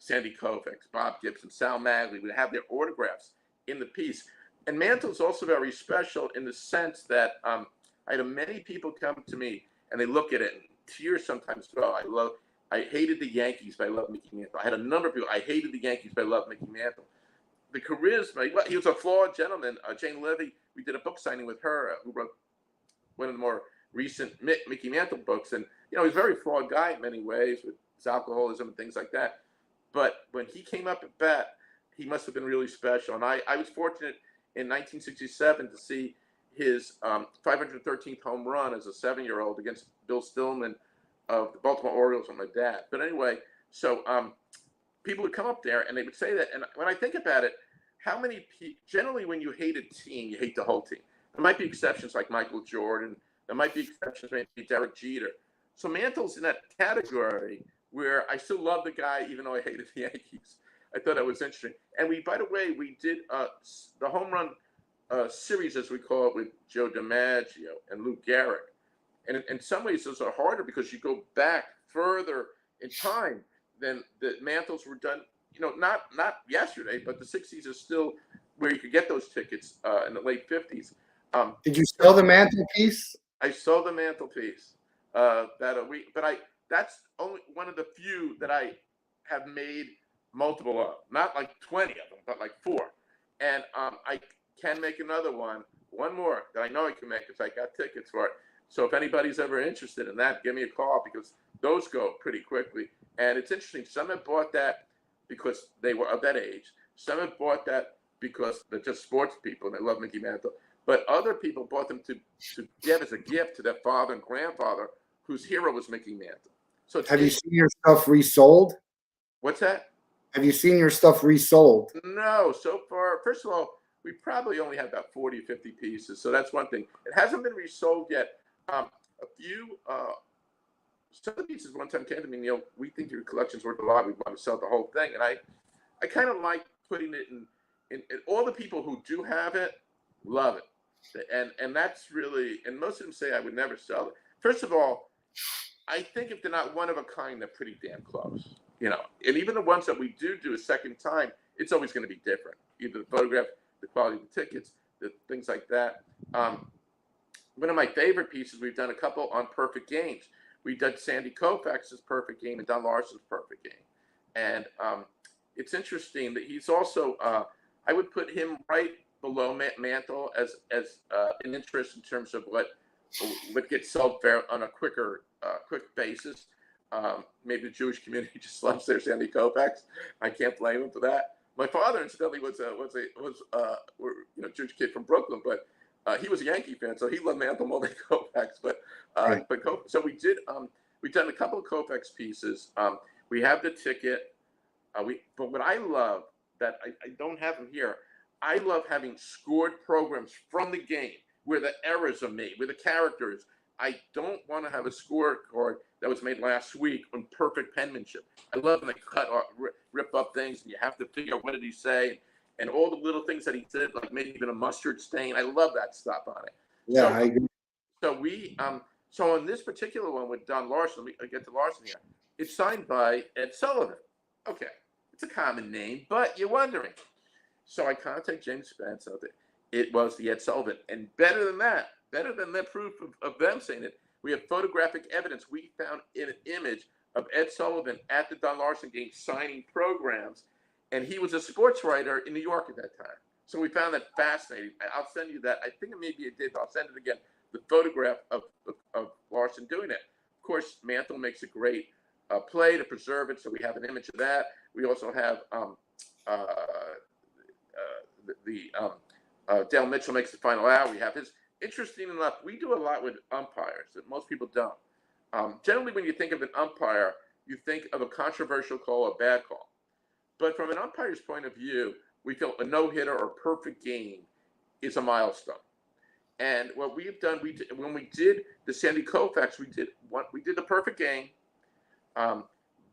Sandy Koufax, Bob Gibson, Sal Magley would have their autographs in the piece. And Mantle's also very special in the sense that I had many people come to me and they look at it and tears sometimes flow. I hated the Yankees, but I love Mickey Mantle. I had a number of people, I hated the Yankees, but I love Mickey Mantle. The charisma, he was a flawed gentleman. Jane Levy, we did a book signing with her, who wrote one of the more recent Mickey Mantle books. And, he's a very flawed guy in many ways with his alcoholism and things like that. But when he came up at bat, he must have been really special. And I was fortunate in 1967 to see his 513th home run as a 7-year-old against Bill Stillman of the Baltimore Orioles with my dad. But anyway, so people would come up there and they would say that. And when I think about it, how many people, generally when you hate a team, you hate the whole team. There might be exceptions like Michael Jordan. There might be exceptions, maybe Derek Jeter. So Mantle's in that category where I still love the guy, even though I hated the Yankees. I thought that was interesting. And by the way, we did the home run series, as we call it, with Joe DiMaggio and Lou Gehrig. And in some ways, those are harder because you go back further in time than the Mantles were done. Not yesterday, but the 60s is still where you could get those tickets in the late 50s. Did you sell the mantelpiece? I sold the mantelpiece that a week, but that's only one of the few that I have made multiple of. Not like 20 of them, but like 4. And I can make another one more that I know I can make because I got tickets for it. So if anybody's ever interested in that, give me a call because those go pretty quickly. And it's interesting. Some have bought that because they were of that age. Some have bought that because they're just sports people and they love Mickey Mantle. But other people bought them to give as a gift to their father and grandfather, whose hero was Mickey Mantle. So have you seen your stuff resold? What's that? Have you seen your stuff resold? No. So far, first of all, we probably only have about 40, 50 pieces. So that's one thing. It hasn't been resold yet. A few, some of the pieces one time came to me, we think your collection's worth a lot. We want to sell the whole thing. And I kind of like putting it in all the people who do have it, love it. And that's really, and most of them say I would never sell it. First of all, I think if they're not one of a kind, they're pretty damn close, and even the ones that we do a second time, it's always going to be different. Either the photograph, the quality of the tickets, the things like that. One of my favorite pieces, we've done a couple on perfect games. We did Sandy Koufax's perfect game and Don Larson's perfect game. And it's interesting that he's also, I would put him right below Mantle as an interest in terms of what gets sold fair on a quick basis. Maybe the Jewish community just loves their Sandy Koufax. I can't blame him for that. My father, incidentally, was a Jewish kid from Brooklyn, but he was a Yankee fan, so he loved Mantle more than Koufax. But Right. So we've done a couple of Koufax pieces. We have the ticket. But what I love that I don't have them here, I love having scored programs from the game where the errors are made, where the characters. I don't want to have a scorecard that was made last week on perfect penmanship. I love when they cut or rip up things and you have to figure out what did he say and all the little things that he did, like maybe even a mustard stain. I love that stuff on it. Yeah, So, I agree. So on this particular one with Don Larson, I get to Larson here. It's signed by Ed Sullivan. Okay, it's a common name, but you're wondering. So I contact James Spence. It was the Ed Sullivan, and better than the proof of them saying it, we have photographic evidence. We found an image of Ed Sullivan at the Don Larson game signing programs, and he was a sports writer in New York at that time. So we found that fascinating. I'll send you that. I think maybe it did, but I'll send it again. The photograph of Larson doing it. Of course, Mantle makes a great play to preserve it, so we have an image of that. We also have Dale Mitchell makes the final out. We have his. Interesting enough, we do a lot with umpires that most people don't. Generally, when you think of an umpire, you think of a controversial call or bad call. But from an umpire's point of view, we feel a no-hitter or perfect game is a milestone. And what we've done, when we did the Sandy Koufax, we did the perfect game,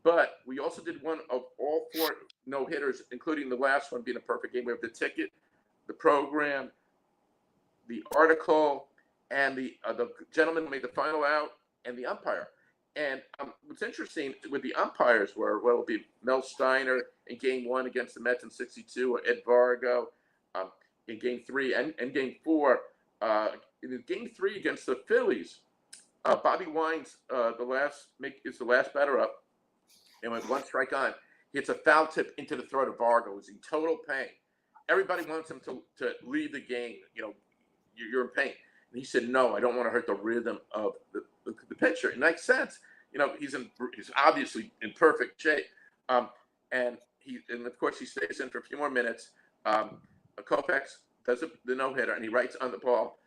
but we also did one of all 4 no-hitters, including the last one being a perfect game. We have the ticket, the program, the article, and the gentleman who made the final out, and the umpire. And what's interesting with the umpires it'll be Mel Steiner in Game 1 against the Mets in '62, or Ed Vargo in Game 3 and Game 4. In Game 3 against the Phillies, Bobby Wines is the last batter up, and with 1 strike on, he hits a foul tip into the throat of Vargo. He's in total pain. Everybody wants him to leave the game. You're in pain. He said, no, I don't want to hurt the rhythm of the pitcher. It makes sense. He's obviously in perfect shape. And of course he stays in for a few more minutes. Koufax does the no-hitter, and he writes on the ball,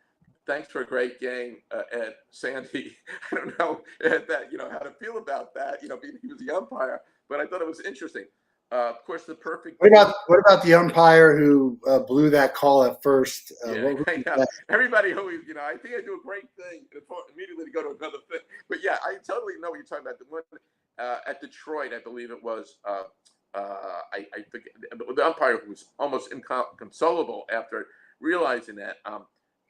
"Thanks for a great game, Ed." Sandy, I don't know how to feel about that. He was the umpire, but I thought it was interesting. Of course, the perfect. What about the umpire who blew that call at first? Yeah, I know. Everybody always, I think I do a great thing immediately to go to another thing. But yeah, I totally know what you're talking about. The one at Detroit, I believe it was. I forget, the umpire was almost inconsolable after realizing that.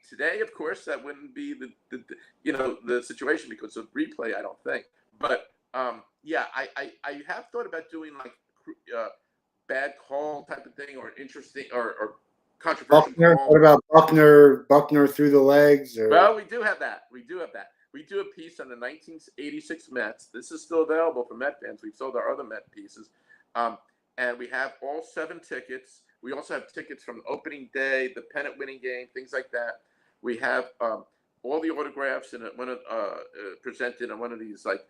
Today, of course, that wouldn't be the situation because of replay. I don't think. But yeah, I have thought about doing like bad call type of thing, or interesting or controversial Buckner? call. What about Buckner through the legs? Well, we do have that. We do a piece on the 1986 Mets. This is still available for Met fans. We've sold our other Met pieces. And we have all 7 tickets. We also have tickets from opening day, the pennant winning game, things like that. We have all the autographs in presented on one of these like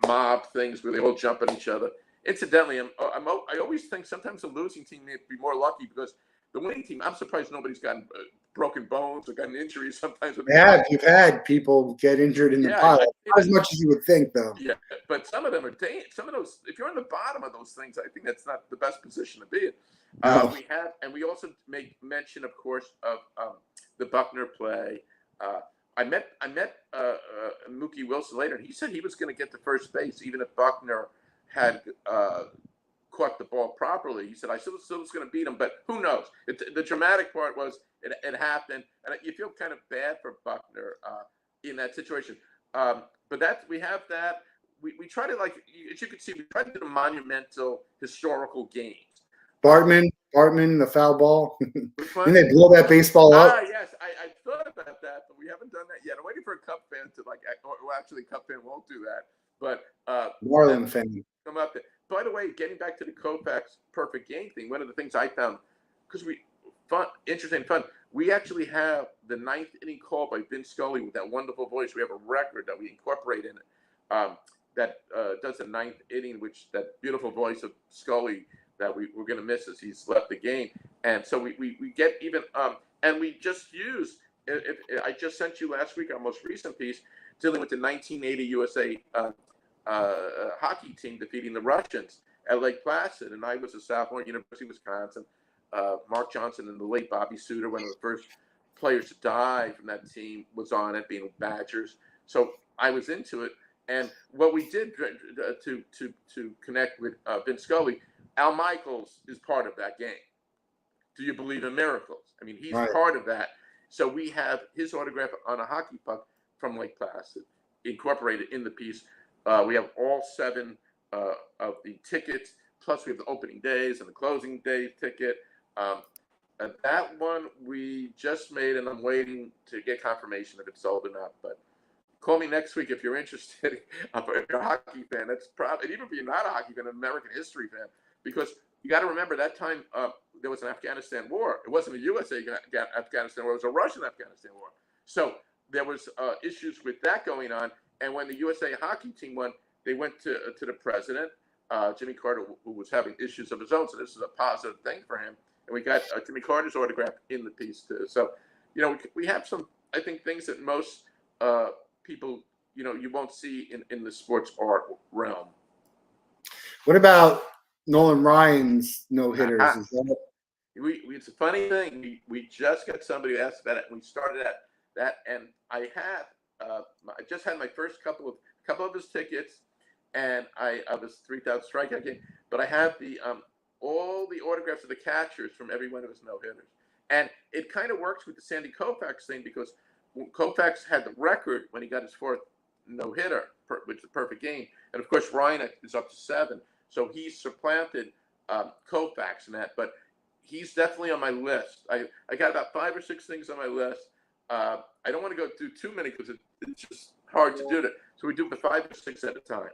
mob things where they all jump on each other. Incidentally, I always think sometimes the losing team may be more lucky because the winning team, I'm surprised nobody's gotten broken bones or gotten injuries sometimes. You've had people get injured in the pile. Not as much as you would think, though. Yeah, but some of them are some of those. If you're on the bottom of those things, I think that's not the best position to be in. No. We also make mention, of course, of the Buckner play. I met Mookie Wilson later, and he said he was going to get to first base even if Buckner had caught the ball properly. He said, I still was going to beat him, but who knows? The dramatic part was it happened, and you feel kind of bad for Buckner in that situation. But we have that. We try to, like, as you can see, we try to do the monumental historical games. Bartman, the foul ball. Didn't they blow that baseball up? Yes, I thought about that, but we haven't done that yet. I'm waiting for a Cub fan to actually, Cub fan won't do that, but Marlin fan come up there. By the way, getting back to the Koufax perfect game thing, one of the things I found, because interesting fun, we actually have the 9th inning call by Vin Scully with that wonderful voice. We have a record that we incorporate in it that does the 9th inning, which that beautiful voice of Scully that we're going to miss as he's left the game. And so we get even, and we just use, I just sent you last week our most recent piece dealing with the 1980 USA hockey team defeating the Russians at Lake Placid. And I was a sophomore at University of Wisconsin. Mark Johnson and the late Bobby Suter, one of the first players to die from that team, was on it, being Badgers. So I was into it. And what we did to connect with Vince Scully, Al Michaels is part of that game. Do you believe in miracles? I mean, he's part of that. So we have his autograph on a hockey puck from Lake Placid incorporated in the piece. We have all 7 of the tickets, plus we have the opening days and the closing day ticket. And that one we just made, and I'm waiting to get confirmation if it's sold or not. But call me next week if you're interested. If you're a hockey fan, that's probably, and even if you're not a hockey fan, an American history fan, because you got to remember that time there was an Afghanistan war. It wasn't a USA Afghanistan war; it was a Russian Afghanistan war. So there was issues with that going on. And when the USA hockey team won, they went to the president, Jimmy Carter, who was having issues of his own. So this is a positive thing for him. And we got Jimmy Carter's autograph in the piece too. So, we have some, I think, things that most people, you won't see in the sports art realm. What about Nolan Ryan's no-hitters? It's a funny thing. We just got somebody who asked about it. And we started at that, and I just had my first couple of his tickets, and I was 3,000 strikeout game. But I have all the autographs of the catchers from every one of his no-hitters, and it kind of works with the Sandy Koufax thing because Koufax had the record when he got his 4th no-hitter, which is a perfect game, and of course Ryan is up to 7, so he's supplanted Koufax in that. But he's definitely on my list. I got about 5 or 6 things on my list. I don't want to go through too many because it's just hard to do that. So we do the 5 or 6 at a time.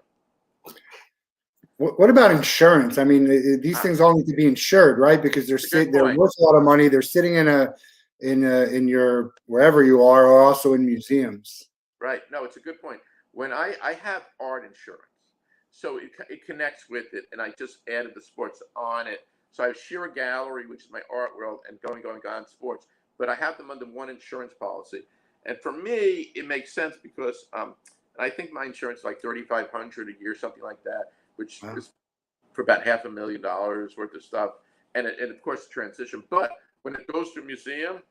What about insurance? I mean, these things all need to be insured, right? Because they're worth a lot of money. They're sitting in a in your wherever you are, or also in museums. Right. No, it's a good point. When I have art insurance, so it connects with it, and I just added the sports on it. So I have Scherer Gallery, which is my art world, and Going Sports, but I have them under one insurance policy. And for me, it makes sense because I think my insurance is like $3,500 a year, something like that, which Wow. is for about $500,000 worth of stuff, and of course the transition. But when it goes to a museum,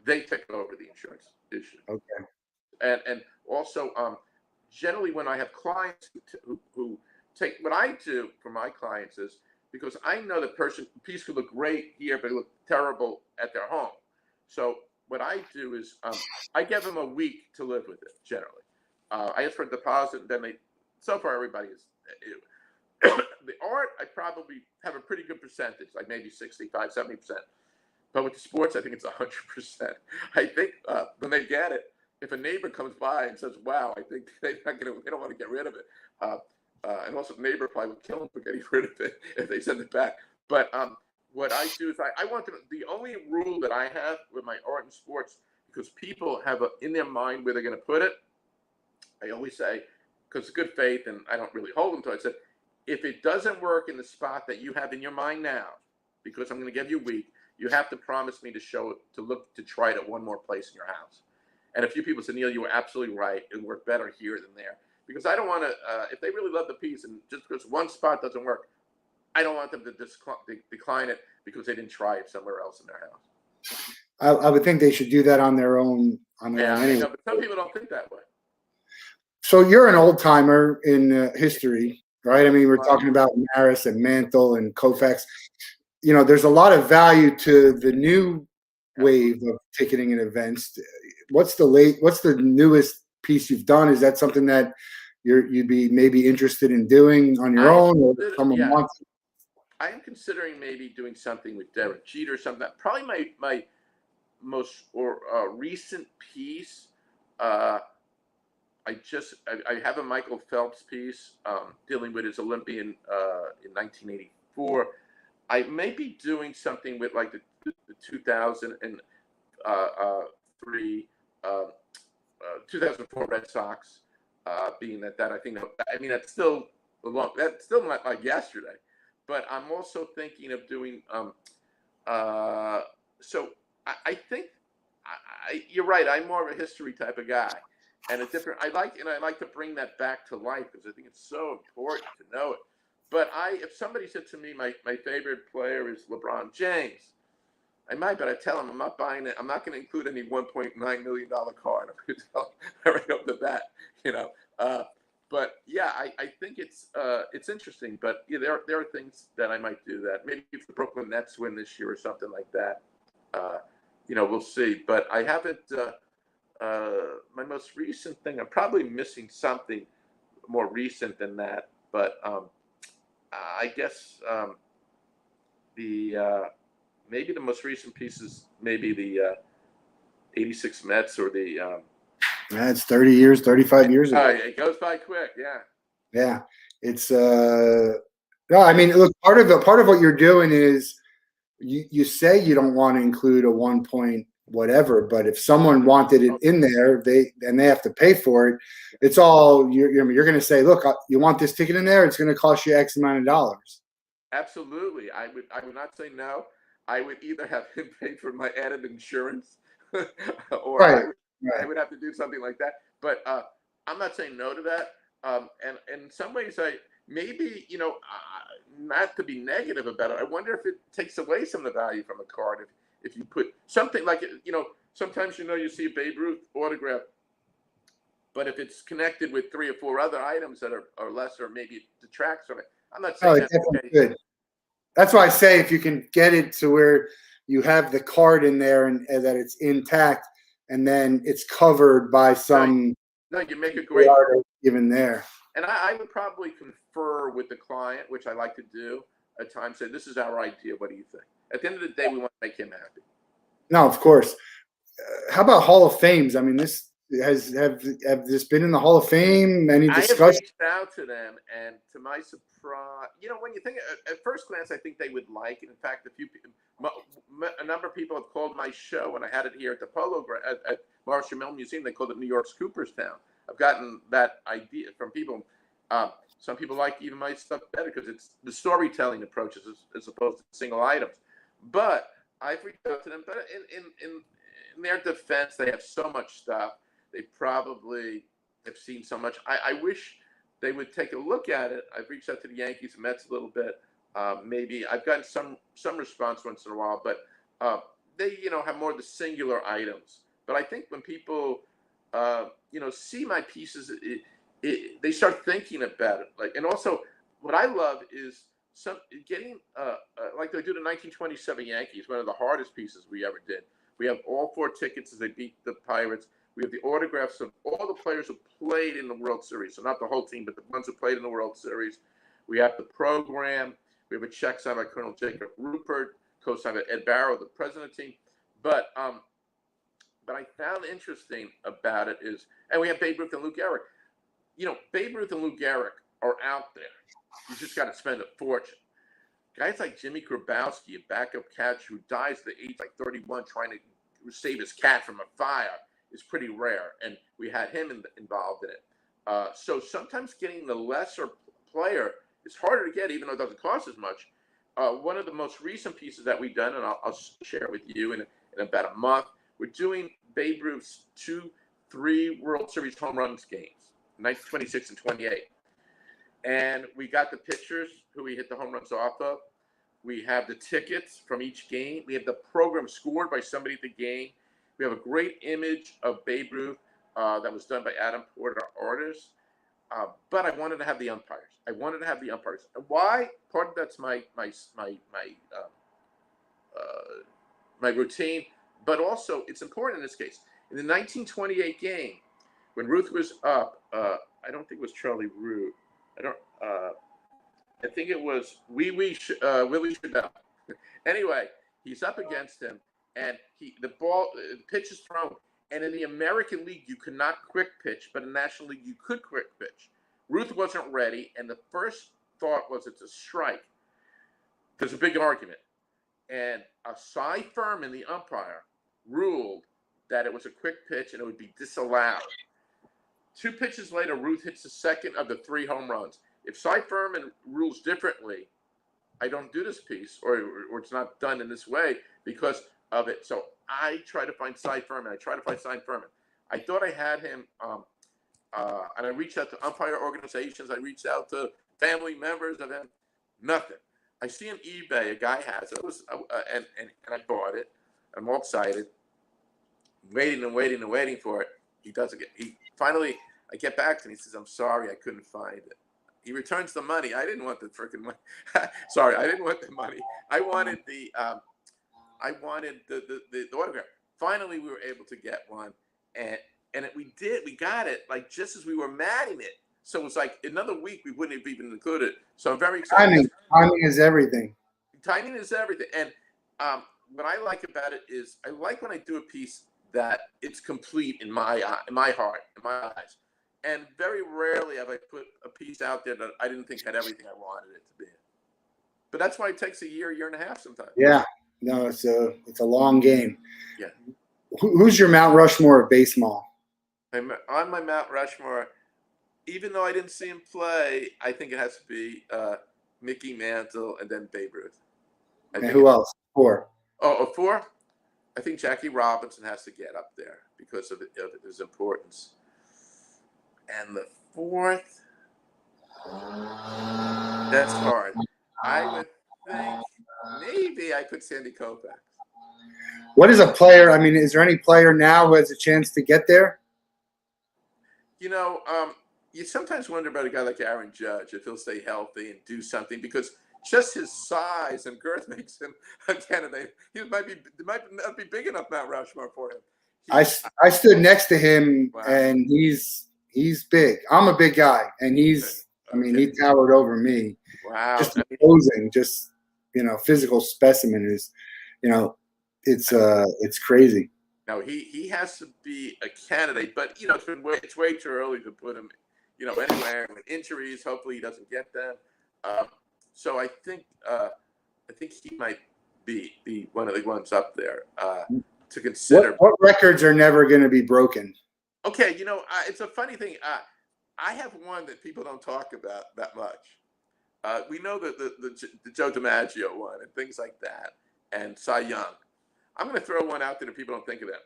they take over the insurance issue. Okay. And also generally when I have clients who take what I do for my clients is because I know the piece could look great here but look terrible at their home. So what I do is I give them a week to live with it. Generally, I ask for a deposit, and then so far everybody is. The art, I probably have a pretty good percentage, like maybe 65, 70%. But with the sports, I think it's 100%. I think when they get it, if a neighbor comes by and says, "Wow," I think they don't want to get rid of it. And also, the neighbor probably would kill them for getting rid of it if they send it back. But what I do is I want to. The only rule that I have with my art and sports, because people have in their mind where they're going to put it, I always say, because it's good faith, and I don't really hold them to it. I said, if it doesn't work in the spot that you have in your mind now, because I'm going to give you a week, you have to promise me to try it at one more place in your house. And a few people said, Neil, you were absolutely right. It worked better here than there. Because I don't want to, if they really love the piece and just because one spot doesn't work, I don't want them to decline it because they didn't try it somewhere else in their house. I would think they should do that on their own. Yeah, I Anyway. know, but some people don't think that way. So you're an old timer in history, right? I mean, we're talking about Maris and Mantle and Koufax. There's a lot of value to the new wave of ticketing and events. What's the newest piece you've done? Is that something that you'd be maybe interested in doing on your own, or someone wants it? I am considering maybe doing something with Derek Jeter or something. Probably my most recent piece. I have a Michael Phelps piece dealing with his Olympian in 1984. I may be doing something with like the 2003, 2004 Red Sox, being that I think that's still that's still not like yesterday, but I'm also thinking of doing. So I think you're right. I'm more of a history type of guy. And I like to bring that back to life because I think it's so important to know it. But if somebody said to me, my favorite player is LeBron James, I might, but I tell him I'm not buying it. I'm not going to include any $1.9 million card. I'm going to tell him right off the bat, But yeah, I think it's interesting. But yeah, there are things that I might do that. Maybe if the Brooklyn Nets win this year or something like that, we'll see. But I haven't. My most recent thing, I'm probably missing something more recent than that, but I guess maybe the most recent pieces, maybe the 86 Mets or the. It's 30 years, 35 years ago. It goes by quick, yeah. Yeah, it's no. I mean, look, part of what you're doing is you say you don't want to include a 1 point whatever, but if someone wanted it in there, they have to pay for it. It's all you're going to say, look, you want this ticket in there, it's going to cost you X amount of dollars. Absolutely, I would not say no. I would either have him pay for my added insurance, or Right. I would have to do something like that. But I'm not saying no to that. And in some ways, maybe not to be negative about it. I wonder if it takes away some of the value from a card if you put something like sometimes you see a Babe Ruth autograph, but if it's connected with 3 or 4 other items that are lesser, maybe it detracts from it. I'm not saying that's definitely good. That's why I say if you can get it to where you have the card in there and that it's intact, and then it's covered by some. No, you make a great given there. And I would probably confer with the client, which I like to do at times. Say, this is our idea. What do you think? At the end of the day, we want to make him happy. No, of course. How about Hall of Fames? I mean, this have this been in the Hall of Fame? Any I have discussion? reached out to them, and to my surprise, when you think at first glance, I think they would like it. In fact, a number of people have called my show when I had it here at the at Marshall Mill Museum. They called it New York's Cooperstown. I've gotten that idea from people. Some people like even my stuff better because it's the storytelling approaches as opposed to single items. But I've reached out to them. But in their defense, they have so much stuff. They probably have seen so much. I wish they would take a look at it. I've reached out to the Yankees and Mets a little bit. Maybe I've gotten some response once in a while, but they have more of the singular items. But I think when people see my pieces, they start thinking about it. And also what I love is getting like they do the 1927 Yankees, one of the hardest pieces we ever did. We have all 4 tickets as they beat the Pirates. We have the autographs of all the players who played in the World Series. So not the whole team, but the ones who played in the World Series. We have the program. We have a check signed by Colonel Jacob Rupert, co-signed by Ed Barrow, the president of the team. But I found interesting about it is, and we have Babe Ruth and Lou Gehrig. Babe Ruth and Lou Gehrig are out there. You just got to spend a fortune. Guys like Jimmy Grabowski, a backup catcher who dies at the age like 31 trying to save his cat from a fire, is pretty rare, and we had him involved in it. So sometimes getting the lesser player is harder to get, even though it doesn't cost as much. One of the most recent pieces that we've done, and I'll share it with you in about a month, we're doing Babe Ruth's 2-3 World Series home runs games, 1926 and 28. And we got the pitchers who we hit the home runs off of. We have the tickets from each game. We have the program scored by somebody at the game. We have a great image of Babe Ruth that was done by Adam Porter, our artist. But I wanted to have the umpires. Why? Part of that's my routine, but also it's important in this case. In the 1928 game, when Ruth was up, I don't think it was Charlie Root. I think it was Willie Shadell. Anyway, he's up against him, and the pitch is thrown. And in the American League, you could not quick pitch, but in the National League, you could quick pitch. Ruth wasn't ready, and the first thought was it's a strike. There's a big argument. And Cy Furman, the umpire, ruled that it was a quick pitch and it would be disallowed. 2 pitches later, Ruth hits the second of the 3 home runs. If Cy Furman rules differently, I don't do this piece, or it's not done in this way because of it. So I try to find Cy Furman. I thought I had him, and I reached out to umpire organizations. I reached out to family members of him. Nothing. I see on eBay a guy has it. And I bought it. I'm all excited, waiting for it. He doesn't get. Finally, I get back to him. He says, "I'm sorry, I couldn't find it." He returns the money. I didn't want the freaking money. Sorry, I didn't want the money. I wanted the autograph. Finally, we were able to get one, and we got it like just as we were matting it. So it was like another week we wouldn't have even included it. So I'm very excited. Timing is everything. Timing is everything. And what I like about it is I like when I do a piece that it's complete in my heart, in my eyes. And very rarely have I put a piece out there that I didn't think had everything I wanted it to be. But that's why it takes a year and a half sometimes. Yeah. No, it's a long game. Yeah. Who's your Mount Rushmore of baseball? On my Mount Rushmore, even though I didn't see him play, I think it has to be Mickey Mantle and then Babe Ruth. And who else? 4. Oh, 4? I think Jackie Robinson has to get up there because of his importance. And the 4th, that's hard. I would think maybe I put Sandy Koufax. What is a player? I mean, is there any player now who has a chance to get there? You sometimes wonder about a guy like Aaron Judge, if he'll stay healthy and do something, because just his size and girth makes him a candidate. He might not be big enough Mount Rushmore for him. I stood next to him, Wow. And he's big. I'm a big guy, and he's. I mean, he towered over me. Wow. Just imposing, physical specimen is, it's crazy. Now he has to be a candidate, but it's way too early to put him anywhere with injuries. Hopefully he doesn't get them. Um, so I think he might be one of the ones up there to consider. What records are never going to be broken? Okay, it's a funny thing. I have one that people don't talk about that much. We know that the Joe DiMaggio one and things like that, and Cy Young. I'm going to throw one out there that people don't think of that.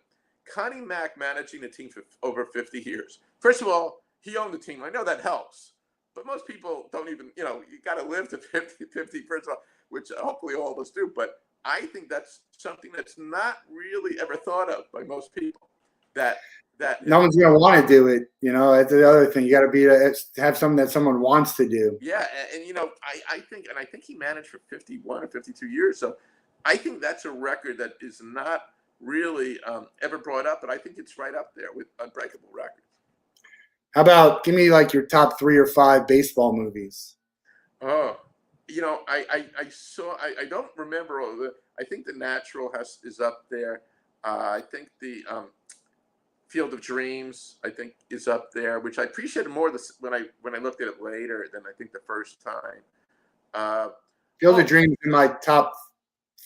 Connie Mack managing the team for over 50 years. First of all, he owned the team. I know that helps, but most people don't even, you got to live to 50, first of all, which hopefully all of us do. But I think that's something that's not really ever thought of by most people. That No one's going to want to do it. That's the other thing. You got to have something that someone wants to do. Yeah, and I think he managed for 51 or 52 years. So I think that's a record that is not really ever brought up, but I think it's right up there with unbreakable records. How about give me like your top 3 or 5 baseball movies? Oh, I saw. I don't remember all the. I think The Natural is up there. I think the Field of Dreams is up there, which I appreciated more when I looked at it later than I think the first time. Field of Dreams in my top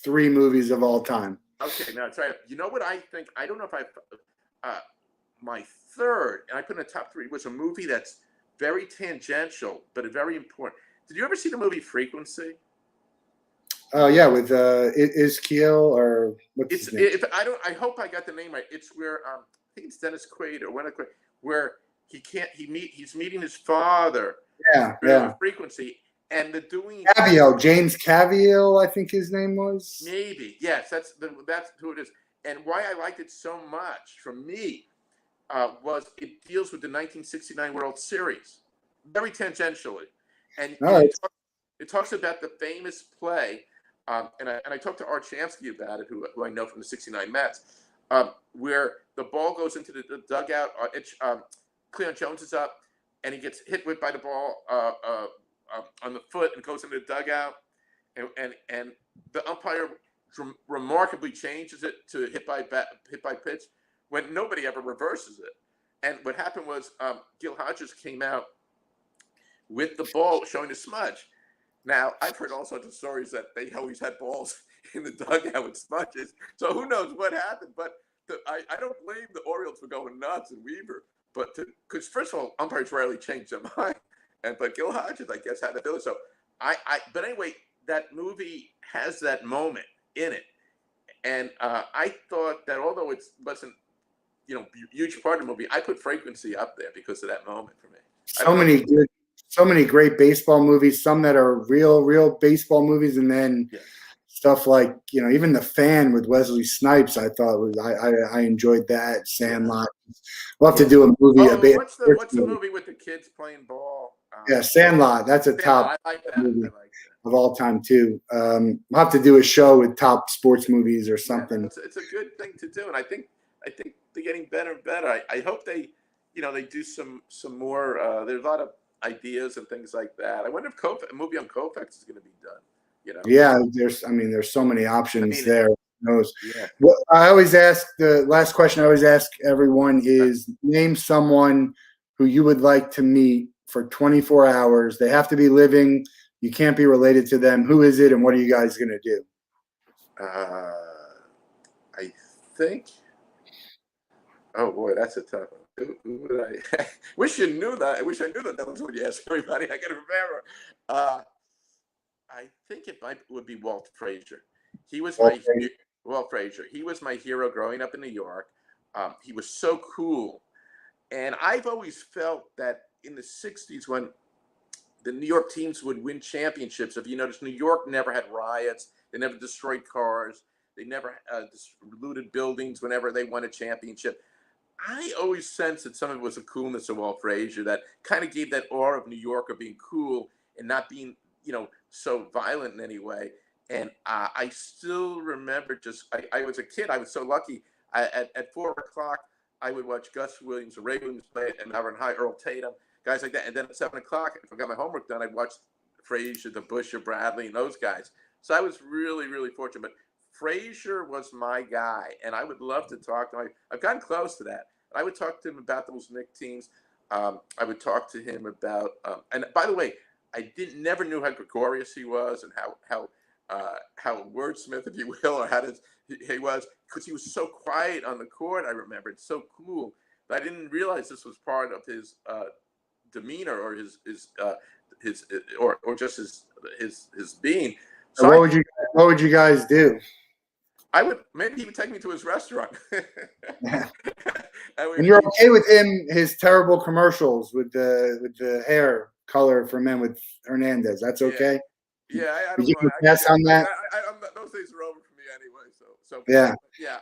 3 movies of all time. Okay, now try it. You know what I think? I don't know if my third, and I put in the top 3, was a movie that's very tangential but very important. Did you ever see the movie Frequency? Oh yeah, with is Keel or what's his name? I hope I got the name right. It's where I think it's Dennis Quaid or Quaid, where he's meeting his father. Yeah. Frequency. And James Caviezel, I think his name was. Maybe, yes, that's who it is. And why I liked it so much, for me, was it deals with the 1969 World Series, very tangentially, and it talks about the famous play. And I talked to Art Shamsky about it, who I know from the '69 Mets, where the ball goes into the dugout. Cleon Jones is up, and he gets hit by the ball on the foot and goes into the dugout, and the umpire remarkably changes it to hit by pitch when nobody ever reverses it. And what happened was Gil Hodges came out with the ball showing a smudge. Now, I've heard all sorts of stories that they always had balls in the dugout with smudges. So who knows what happened? But I don't blame the Orioles for going nuts and Weaver. But because first of all, umpires rarely change their mind. But Gil Hodges, I guess, had to do it. So but anyway, that movie has that moment in it. And I thought that although it wasn't, huge part of the movie, I put Frequency up there because of that moment for me. So many great baseball movies, some that are real baseball movies, and then stuff like, even The Fan with Wesley Snipes, I thought I enjoyed that. Sandlot. We'll have to do a movie. What's the movie with the kids playing ball? Sandlot. That's a top movie of all time too. We'll have to do a show with top sports movies or something. It's a good thing to do, and I think they're getting better and better. I hope they do some more. There's a lot of ideas and things like that. I wonder if a movie on Koufax is going to be done. Yeah, there's so many options there. Who knows? Yeah. Well, the last question I always ask everyone is name someone who you would like to meet for 24 hours. They have to be living. You can't be related to them. Who is it, and what are you guys going to do? I think. Oh boy, that's a tough one. Who would I wish you knew that? I wish I knew that was what you asked everybody. I gotta remember. I think it would be Walt Frazier. He was Walt Frazier. He was my hero growing up in New York. He was so cool, and I've always felt that in the '60s when the New York teams would win championships, if you notice, New York never had riots. They never destroyed cars. They never looted buildings whenever they won a championship. I always sensed that some of it was the coolness of Walt Frazier that kind of gave that aura of New York of being cool and not being, so violent in any way. And I still remember I was a kid. I was so lucky. At 4 o'clock, I would watch Gus Williams, Ray Williams play at Malvern High, Earl Tatum, guys like that. And then at 7 o'clock, if I got my homework done, I'd watch Frazier, the Busher, Bradley, and those guys. So I was really, really fortunate. But Frazier was my guy, and I would love to talk to him. I've gotten close to that. I would talk to him about those Knicks teams. I would talk to him about, and by the way, I never knew how gregarious he was and how wordsmith, if you will, or he was, because he was so quiet on the court. I remember it's so cool, but I didn't realize this was part of his demeanor or his or just his being. So what would you guys do? Maybe he would take me to his restaurant. And you're okay with his terrible commercials with the hair color for men with Hernandez? That's okay. Yeah, I Did don't you mind. pass on that? Those days are over for me anyway. So yeah,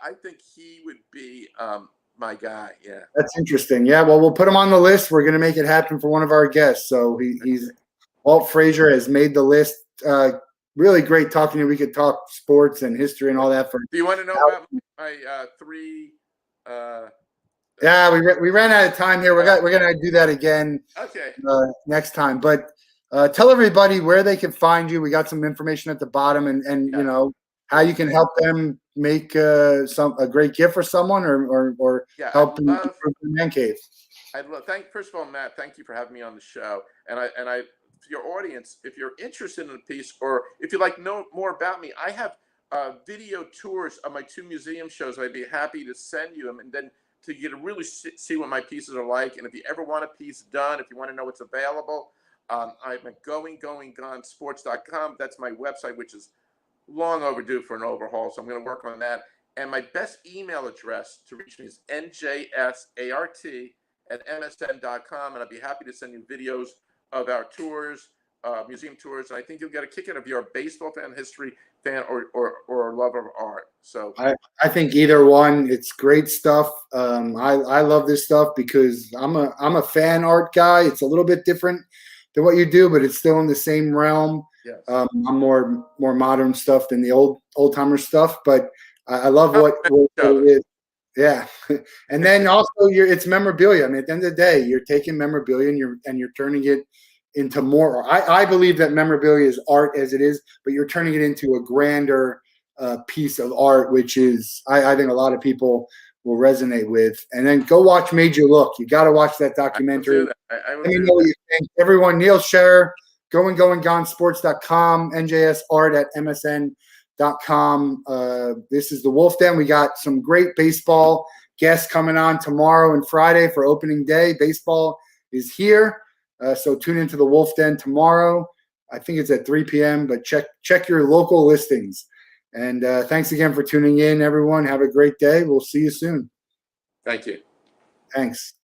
I think he would be my guy. Yeah, that's interesting. Yeah, well, we'll put him on the list. We're gonna make it happen for one of our guests. So he's Walt Frazier has made the list. Really great talking to you. We could talk sports and history and all that. Do you want to know about my three? Yeah, we ran out of time here. We're gonna do that again. Okay. Next time, but tell everybody where they can find you. We got some information at the bottom, and you know how you can help them make a great gift for someone, or help them improve the man cave. First of all, Matt, thank you for having me on the show, and I for your audience, if you're interested in a piece, or if you'd like to know more about me, I have video tours of my 2 museum shows. I'd be happy to send you them, and then to get to really see what my pieces are like. And if you ever want a piece done, if you want to know what's available, I'm at goinggonsports.com. That's my website, which is long overdue for an overhaul, so I'm going to work on that. And my best email address to reach me is njsart@msn.com, and I'd be happy to send you videos of our tours, museum tours. And I think you'll get a kick out if you're a baseball fan, history fan, or a lover of art. So I think either one. It's great stuff. I love this stuff because I'm a fan art guy. It's a little bit different than what you do, but it's still in the same realm. Yes. I'm more modern stuff than the old timer stuff, but I love what it is. Yeah, and then also it's memorabilia. I mean, at the end of the day, you're taking memorabilia and you're turning it into more. I believe that memorabilia is art as it is, but you're turning it into a grander piece of art, which is I think a lot of people will resonate with. And then go watch Made You Look. You got to watch that documentary. Let me know what you think. Everyone, Neil Scherer, goinggonsports.com, njsart@msn.com. This is the Wolff Den. We got some great baseball guests coming on tomorrow and Friday for opening day. Baseball is here. So tune into the Wolff Den tomorrow. I think it's at 3 p.m., but check your local listings. And thanks again for tuning in, everyone. Have a great day. We'll see you soon. Thank you. Thanks.